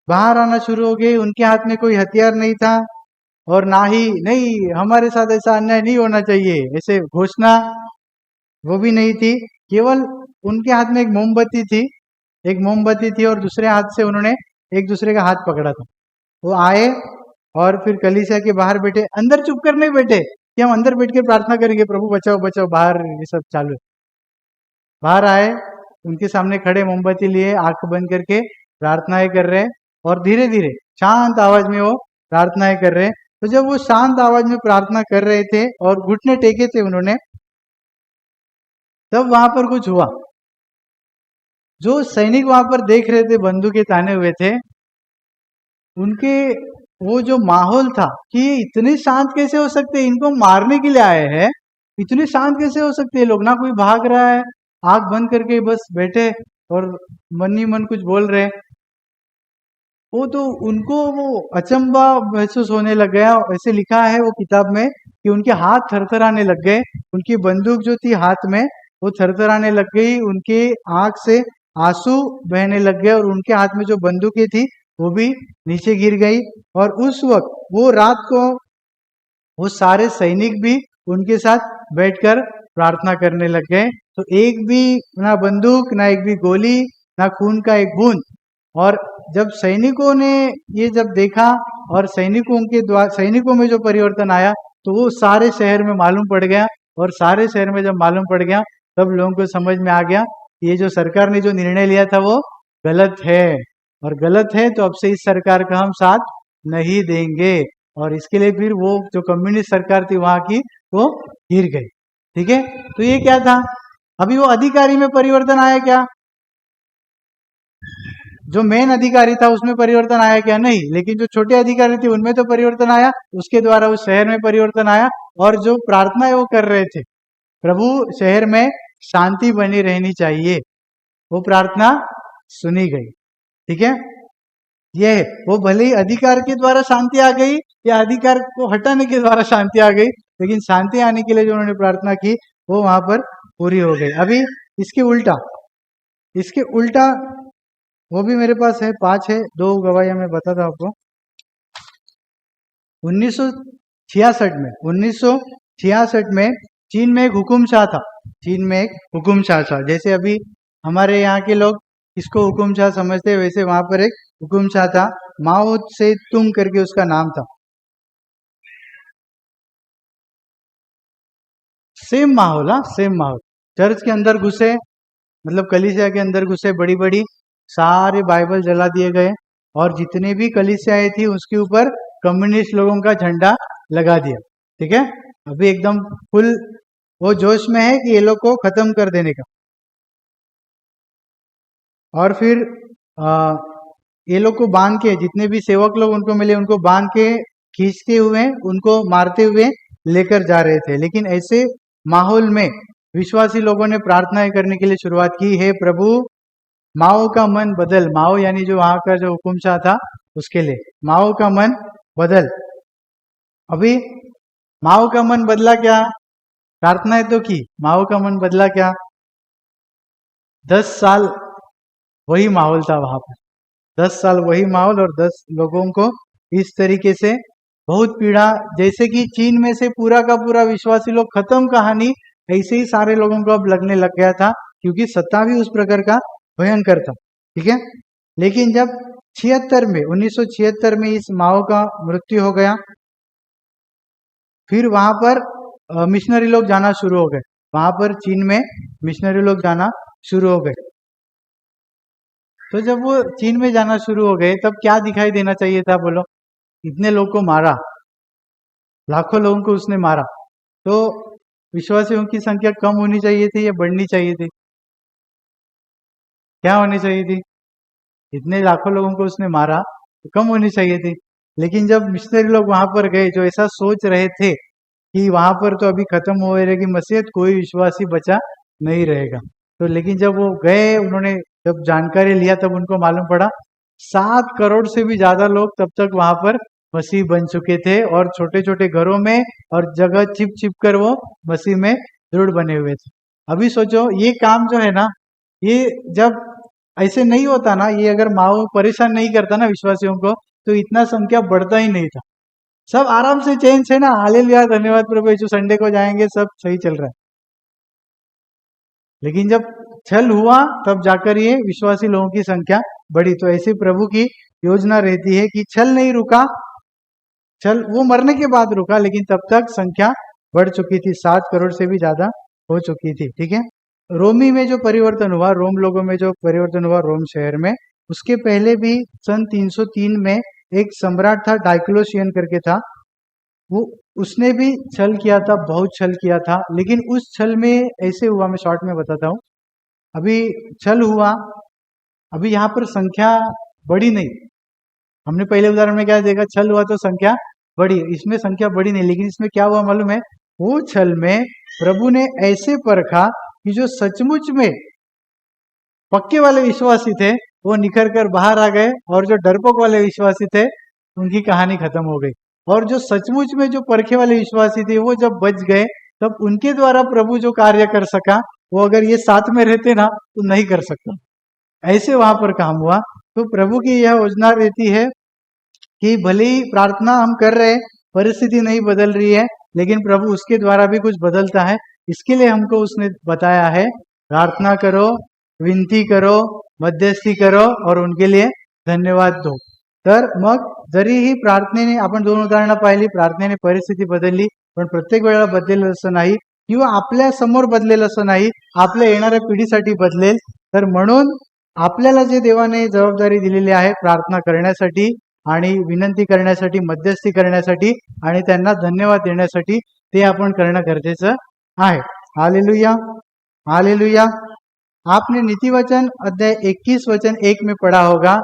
बाहर आना शुरू हो गए, उनके हाथ में कोई हथियार नहीं था, और ना ही नहीं हमारे साथ ऐसा अन्याय नहीं होना चाहिए ऐसे घोषणा वो भी नहीं थी। केवल उनके हाथ में एक मोमबत्ती थी, एक मोमबत्ती थी, और दूसरे हाथ से उन्होंने एक दूसरे का हाथ पकड़ा था। वो आए और फिर कलीसिया के बाहर बैठे, अंदर चुप कर नहीं बैठे कि हम अंदर बैठ के प्रार्थना करेंगे प्रभु बचाओ बचाओ, बाहर ये सब चालू है। बाहर आए, उनके सामने खड़े, मोमबत्ती लिए, आंख बंद करके प्रार्थनाएं कर रहे, और धीरे धीरे शांत आवाज में वो प्रार्थनाएं कर रहे। तो जब वो शांत आवाज में प्रार्थना कर रहे थे और घुटने टेके थे उन्होंने, तब वहां पर कुछ हुआ। जो सैनिक वहां पर देख रहे थे, बंदूकें ताने हुए थे, उनके वो जो माहौल था कि ये इतने शांत कैसे हो सकते हैं, इनको मारने के लिए आए हैं, इतने शांत कैसे हो सकते हैं लोग, ना कोई भाग रहा है, आंख बंद करके बस बैठे और मन ही मन कुछ बोल रहे। वो तो उनको वो अचंबा महसूस होने लग गया। ऐसे लिखा है वो किताब में कि उनके हाथ थरथराने लग गए, उनकी बंदूक जो थी हाथ में वो थरथराने लग गई, उनके आंख से आंसू बहने लग गए, और उनके हाथ में जो बंदूकें थी वो भी नीचे गिर गई। और उस वक्त वो रात को वो सारे सैनिक भी उनके साथ बैठकर प्रार्थना करने लग गए। तो एक भी ना बंदूक, ना एक भी गोली, ना खून का एक बूंद। और जब सैनिकों ने ये जब देखा, और सैनिकों में जो परिवर्तन आया, तो वो सारे शहर में मालूम पड़ गया। और सारे शहर में जब मालूम पड़ गया, तब लोगों को समझ में आ गया कि ये जो सरकार ने जो निर्णय लिया था वो गलत है, और गलत है तो अब से इस सरकार का हम साथ नहीं देंगे। और इसके लिए फिर वो जो कम्युनिस्ट सरकार थी वहां की, वो गिर गई। ठीक है, तो ये क्या था, अभी वो अधिकारी में परिवर्तन आया क्या, जो मेन अधिकारी था उसमें परिवर्तन आया क्या, नहीं, लेकिन जो छोटे अधिकारी थे उनमें तो परिवर्तन आया, उसके द्वारा उस शहर में परिवर्तन आया। और जो प्रार्थना वो कर रहे थे, प्रभु शहर में शांति बनी रहनी चाहिए, वो प्रार्थना सुनी गई। ठीक है, ये है, वो भले ही अधिकार के द्वारा शांति आ गई या अधिकार को हटाने के द्वारा शांति आ गई, लेकिन शांति आने के लिए जो उन्होंने प्रार्थना की वो वहां पर पूरी हो गई। अभी इसके उल्टा वो भी मेरे पास है, 5 है, 2 गवाहियां मैं बताता हूं आपको। 1966 में चीन में एक हुकुमशाह था। चीन में एक हुकुमशाह था, जैसे अभी हमारे यहाँ के लोग इसको हुकुमशाह समझते हैं, वैसे वहां पर एक हुकुमशाह था, माओ से तुंग करके उसका नाम था। सेम माहौल, हाँ सेम माहौल। चर्च के अंदर घुसे, मतलब कलीसिया के अंदर घुसे, बड़ी बड़ी सारे बाइबल जला दिए गए, और जितने भी कलीसियाएं थी उसके ऊपर कम्युनिस्ट लोगों का झंडा लगा दिया। ठीक है, अभी एकदम फुल वो जोश में है कि ये लोग को खत्म कर देने का। और फिर ये लोग को बांध के, जितने भी सेवक लोग उनको मिले उनको बांध के खींचते हुए, उनको मारते हुए लेकर जा रहे थे। लेकिन ऐसे माहौल में विश्वासी लोगों ने प्रार्थनाएं करने के लिए शुरुआत की, हे प्रभु माओ का मन बदल। माओ यानी जो वहां का जो हुकुमशाह था, उसके लिए माओ का मन बदल। अभी माओ का मन बदला क्या, प्रार्थनाएं तो की, माओ का मन बदला क्या, 10 साल वही माहौल था वहां पर, 10 साल वही माहौल, और 10 लोगों को इस तरीके से बहुत पीड़ा, जैसे कि चीन में से पूरा का पूरा विश्वासी लोग खत्म कहानी, ऐसे ही सारे लोगों को अब लगने लग गया था, क्योंकि सत्ता भी उस प्रकार का भयंकर था। ठीक है, लेकिन जब 1976 में इस माओ का मृत्यु हो गया, फिर वहां पर मिशनरी लोग जाना शुरू हो गए, वहां पर चीन में मिशनरी लोग जाना शुरू हो गए। तो जब वो चीन में जाना शुरू हो गए, तब क्या दिखाई देना चाहिए था, बोलो, इतने लोग को मारा, लाखों लोगों को उसने मारा, तो विश्वासियों की संख्या कम होनी चाहिए थी या बढ़नी चाहिए थी, क्या होनी चाहिए थी, इतने लाखों लोगों को उसने मारा तो कम होनी चाहिए थी। लेकिन जब मिशनरी लोग वहां पर गए, जो ऐसा सोच रहे थे कि वहां पर तो अभी खत्म हो रहेगी मसीहत, कोई विश्वासी बचा नहीं रहेगा, तो लेकिन जब वो गए, उन्होंने जब जानकारी लिया, तब उनको मालूम पड़ा 7 करोड़ से भी ज्यादा लोग तब तक वहां पर मसीह बन चुके थे, और छोटे छोटे घरों में और जगह छिप छिप कर वो मसीह में दृढ़ बने हुए थे। अभी सोचो, ये काम जो है ना, ये जब ऐसे नहीं होता ना, ये अगर माहौल परेशान नहीं करता ना विश्वासियों को, तो इतना संख्या बढ़ता ही नहीं था। सब आराम से चैन से ना, हालेलुया, धन्यवाद प्रभु यीशु, संडे को जाएंगे, सब सही चल रहा है। लेकिन जब छल हुआ, तब जाकर ये विश्वासी लोगों की संख्या बढ़ी। तो ऐसे प्रभु की योजना रहती है कि छल नहीं रुका, छल वो मरने के बाद रुका, लेकिन तब तक संख्या बढ़ चुकी थी, 7 करोड़ से भी ज्यादा हो चुकी थी। ठीक है, रोमी में जो परिवर्तन हुआ, रोम लोगों में जो परिवर्तन हुआ रोम शहर में, उसके पहले भी सन 303 में एक सम्राट था, डायक्लोशियन करके था, वो उसने भी छल किया था, बहुत छल किया था। लेकिन उस छल में ऐसे हुआ, मैं शॉर्ट में बताता हूँ। अभी छल हुआ, अभी यहाँ पर संख्या बढ़ी नहीं। हमने पहले उदाहरण में क्या देखा, छल हुआ तो संख्या बढ़ी, इसमें संख्या बढ़ी नहीं। लेकिन इसमें क्या हुआ मालूम है, वो छल में प्रभु ने ऐसे परखा कि जो सचमुच में पक्के वाले विश्वासी थे, वो निखर कर बाहर आ गए, और जो डरपोक वाले विश्वासी थे, उनकी कहानी खत्म हो गई। और जो सचमुच में जो परखे वाले विश्वासी थे, वो जब बच गए, तब उनके द्वारा प्रभु जो कार्य कर सका, वो अगर ये साथ में रहते ना, तो नहीं कर सकता। ऐसे वहां पर काम हुआ। तो प्रभु की यह योजना रहती है कि भले ही प्रार्थना हम कर रहे, परिस्थिति नहीं बदल रही है, लेकिन प्रभु उसके द्वारा भी कुछ बदलता है। इसके लिए हमको उसने बताया है, प्रार्थना करो, विनती करो, मध्यस्थी करो, और उनके लिए धन्यवाद दो। तर मग जरीही प्रार्थनेने, आपण 2 उदाहरणं पाहिली, प्रार्थनेने परिस्थिती बदलली, पण प्रत्येक वेळेला बदलेल असं नाही, किंवा आपल्या समोर बदलेल असं नाही, आपल्या येणाऱ्या पिढीसाठी बदलेल। तर म्हणून आपल्याला जे देवाने जबाबदारी दिलेली आहे, प्रार्थना करण्यासाठी आणि विनंती करण्यासाठी, मध्यस्थी करण्यासाठी आणि त्यांना धन्यवाद देण्यासाठी, ते आपण करणं गरजेचं आहे। Hallelujah, hallelujah. आपने नीतिवचन अध्याय 21 वचन 1 में पढ़ा होगा,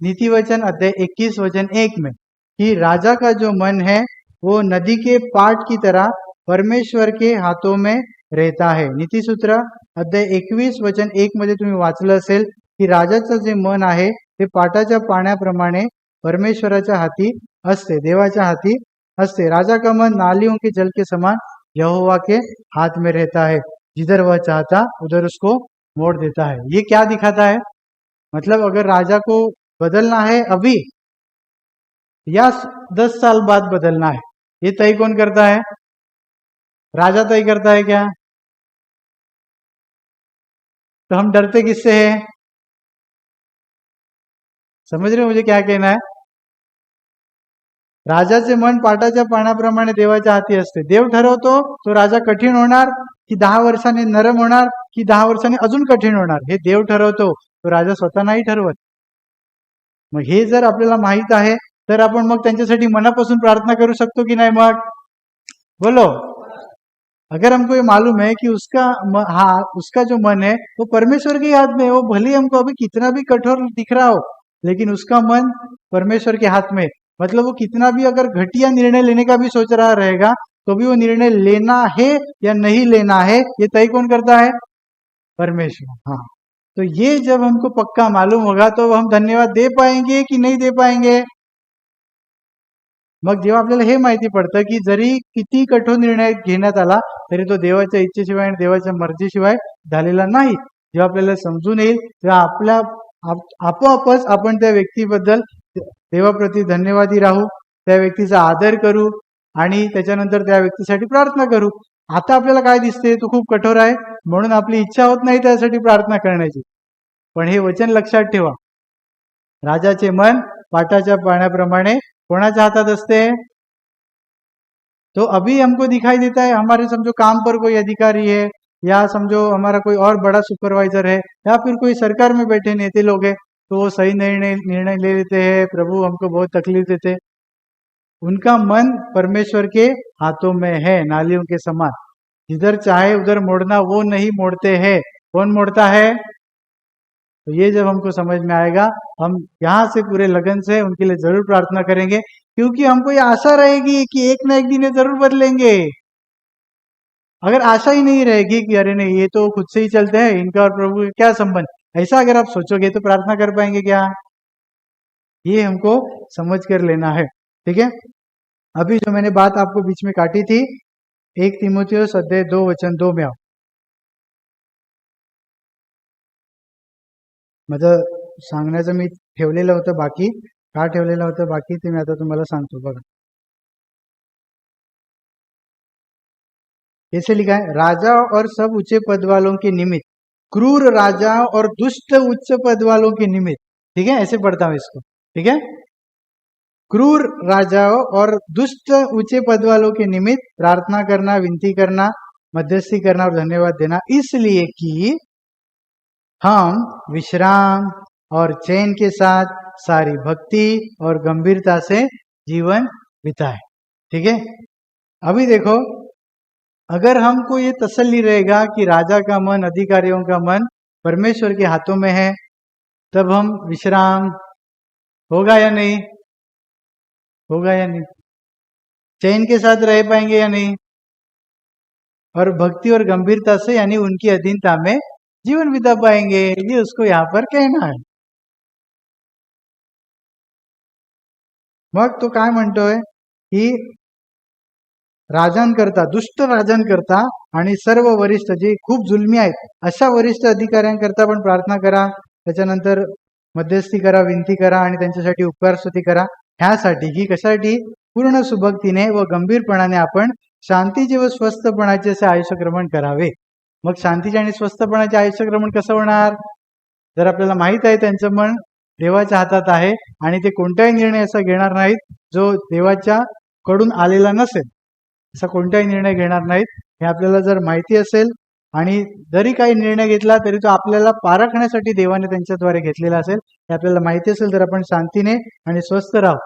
नीतिवचन अध्याय 21 वचन 1 में, कि राजा का जो मन है वो नदी के पाट की तरह परमेश्वर के हाथों में रहता है। नीतिसूत्र अध्याय 21 वचन 1 मध्ये तुम्ही वाचलं असेल की राजाचं जे मन आहे ते पाटाच्या पाण्याप्रमाणे परमेश्वराच्या हाती असते, देवाच्या हाती असते। राजा का मन नालियों के जल के समान यहोवा के हाथ में रहता है, जिधर वह चाहता उधर उसको मोड़ देता है। ये क्या दिखाता है, मतलब अगर राजा को बदलना है अभी या 10 साल बाद बदलना है, ये तय कौन करता है? राजा तय करता है क्या? तो हम डरते किससे हैं? समझ रहे हो मुझे क्या कहना है? राजाचे मन पाटाच्या पाण्याप्रमाणे देवाच्या हाती असते। देव ठरवतो तो राजा कठीण होणार की 10 वर्षांनी नरम होणार की 10 वर्षांनी अजून कठीण होणार, हे देव ठरवतो, तो राजा स्वतः नाही ठरवत। मग हे जर आपल्याला माहित आहे, तर आपण मग त्यांच्यासाठी मनापासून प्रार्थना करू शकतो की नाही? मग बोलो, अगर हमको ये मालूम है कि उसका जो मन है वो परमेश्वर के हाथ में है, वो भले हमको अभी कितना भी कठोर दिख रहा हो, लेकिन उसका मन परमेश्वर के हाथ में, मतलब वो कितना भी अगर घटिया निर्णय लेने का भी सोच रहा रहेगा, तो भी वो निर्णय लेना है या नहीं लेना है, ये तय कौन करता है? परमेश्वर। हाँ, तो ये जब हमको पक्का मालूम होगा, तो हम धन्यवाद दे पाएंगे कि नहीं दे पाएंगे? मग जेव्हा आपल्याला हे माहिती पडतं की जरी किती कठोर निर्णय घेण्यात आला, तरी तो देवाच्या इच्छेशिवाय आणि देवाच्या मर्जीशिवाय झालेला नाही, जेव्हा आपल्याला समजून येईल, तेव्हा आपल्या आपोआपच आपण त्या व्यक्तीबद्दल देवाप्रती धन्यवादी राहू, त्या व्यक्तीचा आदर करू आणि त्याच्यानंतर त्या व्यक्तीसाठी प्रार्थना करू। आता आपल्याला काय दिसते, तो खूप कठोर आहे, म्हणून आपली इच्छा होत नाही त्यासाठी प्रार्थना करण्याची। पण हे वचन लक्षात ठेवा, राजाचे मन पाटाच्या पाण्याप्रमाणे कोणाच्या हातात असते? तो अभी हमको दिखाई देता है, हमारे समझो काम पर कोई अधिकारी है, या समझो हमारा कोई और बड़ा सुपरवाइजर है, या फिर कोई सरकार में बैठे नेता लोग हैं, तो वो सही निर्णय ले लेते हैं, प्रभु हमको बहुत तकलीफ देते। उनका मन परमेश्वर के हाथों में है, नालियों के समान, जिधर चाहे उधर मोड़ना वो नहीं मोड़ते हैं। कौन मोड़ता है? तो ये जब हमको समझ में आएगा, हम यहाँ से पूरे लगन से उनके लिए जरूर प्रार्थना करेंगे, क्योंकि हमको ये आशा रहेगी कि एक ना एक दिन ये जरूर बदलेंगे। अगर आशा ही नहीं रहेगी कि अरे नहीं ये तो खुद से ही चलते हैं, इनका और प्रभु का क्या संबंध, ऐसा अगर आप सोचोगे तो प्रार्थना कर पाएंगे क्या? ये हमको समझ कर लेना है। ठीक है, अभी जो मैंने बात आपको बीच में काटी थी, 1 तीमुथियुस अध्याय 2 वचन 2 में आओ। माझं सांगण्याचं मी ठेवलेलं होतं बाकी, का ठेवलेलं होतं बाकी ते मी आता तुम्हाला सांगतो बघा। कैसे लिखा है? राजा और सब ऊंचे पद वालों के निमित्त, क्रूर राजा और दुष्ट उच्च पद वालों के निमित्त। ठीक है, ऐसे पढ़ता हूं इसको। ठीक है, क्रूर राजाओं और दुष्ट ऊंचे पद वालों के निमित्त प्रार्थना करना, विनती करना, मध्यस्थी करना और धन्यवाद देना, इसलिए कि हम विश्राम और चैन के साथ सारी भक्ति और गंभीरता से जीवन बिताए। ठीक है, अभी देखो, अगर हमको ये तसल्ली रहेगा कि राजा का मन, अधिकारियों का मन परमेश्वर के हाथों में है, तब हम विश्राम होगा या नहीं, होगा या नहीं, चैन के साथ रह पाएंगे या नहीं, और भक्ति और गंभीरता से यानी उनकी अधीनता में जीवन बिता पाएंगे। ये उसको यहाँ पर कहना है। मग तो काय म्हणतोय की राजांकरता, दुष्ट राजांकरता आणि सर्व वरिष्ठ जे खूप जुलमी आहेत अशा वरिष्ठ अधिकाऱ्यांकरता पण प्रार्थना करा, त्याच्यानंतर मध्यस्थी करा, विनती करा आणि त्यांच्यासाठी उपकार स्तुती करा, ह्यासाठी की कशासाठी? पूर्ण सुभक्तीने व गंभीरपणाने आपण शांतीचे व स्वस्थपणाचे असे आयुष्यक्रमण करावे। मग शांतीचे आणि स्वस्थपणाचे आयुष्यक्रमण कसं होणार? जर आपल्याला माहित आहे त्यांचं मन देवाच्या हातात आहे आणि ते कोणताही निर्णय असा घेणार नाहीत जो देवाच्या कडून आलेला नसेल, असा कोणताही निर्णय घेणार नाहीत, हे आपल्याला जर माहिती असेल आणि जरी काही निर्णय घेतला तरी तो आपल्याला पारखण्यासाठी देवाने त्यांच्याद्वारे घेतलेला असेल, हे आपल्याला माहिती असेल, तर आपण शांतीने आणि स्वस्थ राहू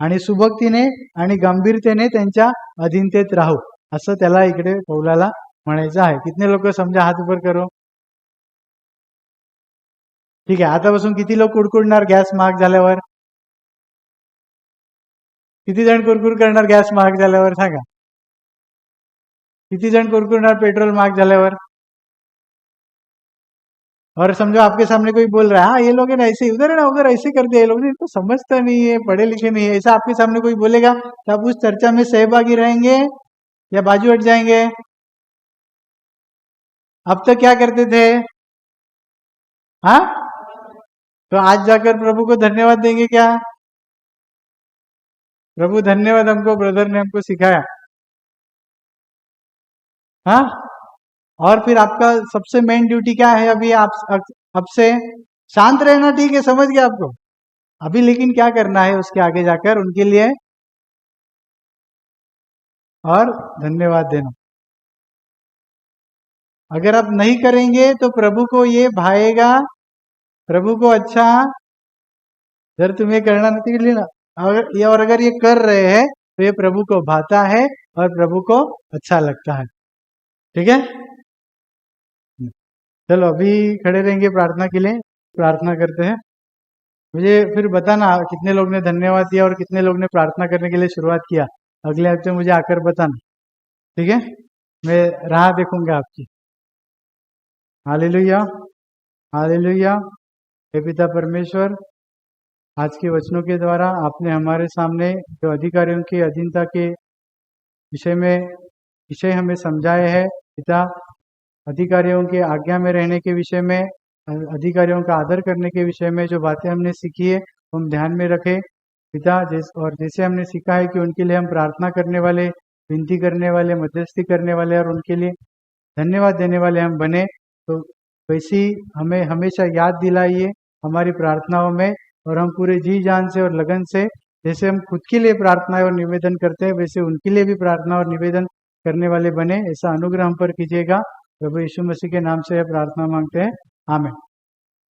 आणि सुभक्तीने आणि गंभीरतेने त्यांच्या अधीनतेत राहू, असं त्याला इकडे पौलाला म्हणायचं आहे। कितने लोक समजा, हात ऊपर करो। ठीक आहे, आतापासून किती लोक कुडकुडणार गॅस महाग झाल्यावर? किती जण कुरकुर करणार गॅस महाग झाल्यावर? सांगा, किती जण कुरकुरणार पेट्रोल महाग झाल्यावर? और समझो आपके सामने कोई बोल रहा है, हाँ ये लोग है ना ऐसे, उधर है ना उधर ऐसे कर दिया, ये लोग इनको समझता नहीं है, पढ़े लिखे नहीं है, ऐसा आपके सामने कोई बोलेगा तो आप उस चर्चा में सहभागी रहेंगे या बाजू हट जाएंगे? अब तक क्या करते थे? हाँ, तो आज जाकर प्रभु को धन्यवाद देंगे क्या? प्रभु धन्यवाद, हमको ब्रदर ने हमको सिखाया। हाँ, और फिर आपका सबसे मेन ड्यूटी क्या है अभी? आप अब से शांत रहना, ठीक है, समझ गया आपको। अभी लेकिन क्या करना है उसके आगे जाकर? उनके लिए और धन्यवाद देना। अगर आप नहीं करेंगे तो प्रभु को ये भाएगा, प्रभु को अच्छा, जर तुम्हें करना नहीं लेना, और अगर ये कर रहे हैं तो ये प्रभु को भाता है और प्रभु को अच्छा लगता है। ठीक है, चलो अभी खड़े रहेंगे प्रार्थना के लिए, प्रार्थना करते हैं। मुझे फिर बताना कितने लोग ने धन्यवाद दिया और कितने लोग ने प्रार्थना करने के लिए शुरुआत किया, अगले हफ्ते मुझे आकर बताना। ठीक है, मैं राह देखूंगा आपकी। Hallelujah, hallelujah. हे पिता परमेश्वर, आज के वचनों के द्वारा आपने हमारे सामने जो अधिकारियों की अधीनता के विषय हमें समझाए हैं पिता, अधिकारियों के आज्ञा में रहने के विषय में, अधिकारियों का आदर करने के विषय में जो बातें हमने सीखी है हम ध्यान में रखें पिता। और जैसे हमने सीखा है कि उनके लिए हम प्रार्थना करने वाले, विनती करने वाले, मध्यस्थी करने वाले और उनके लिए धन्यवाद देने वाले हम बने, तो वैसी हमें हमेशा याद दिलाइए हमारी प्रार्थनाओं में, और हम पूरे जी जान से और लगन से, जैसे हम खुद के लिए प्रार्थना और निवेदन करते हैं वैसे उनके लिए भी प्रार्थना और निवेदन करने वाले बने। ऐसा अनुग्रह हम पर कीजिएगा। प्रभु यीशु मसीह के नाम से यह प्रार्थना मांगते हैं, आमीन।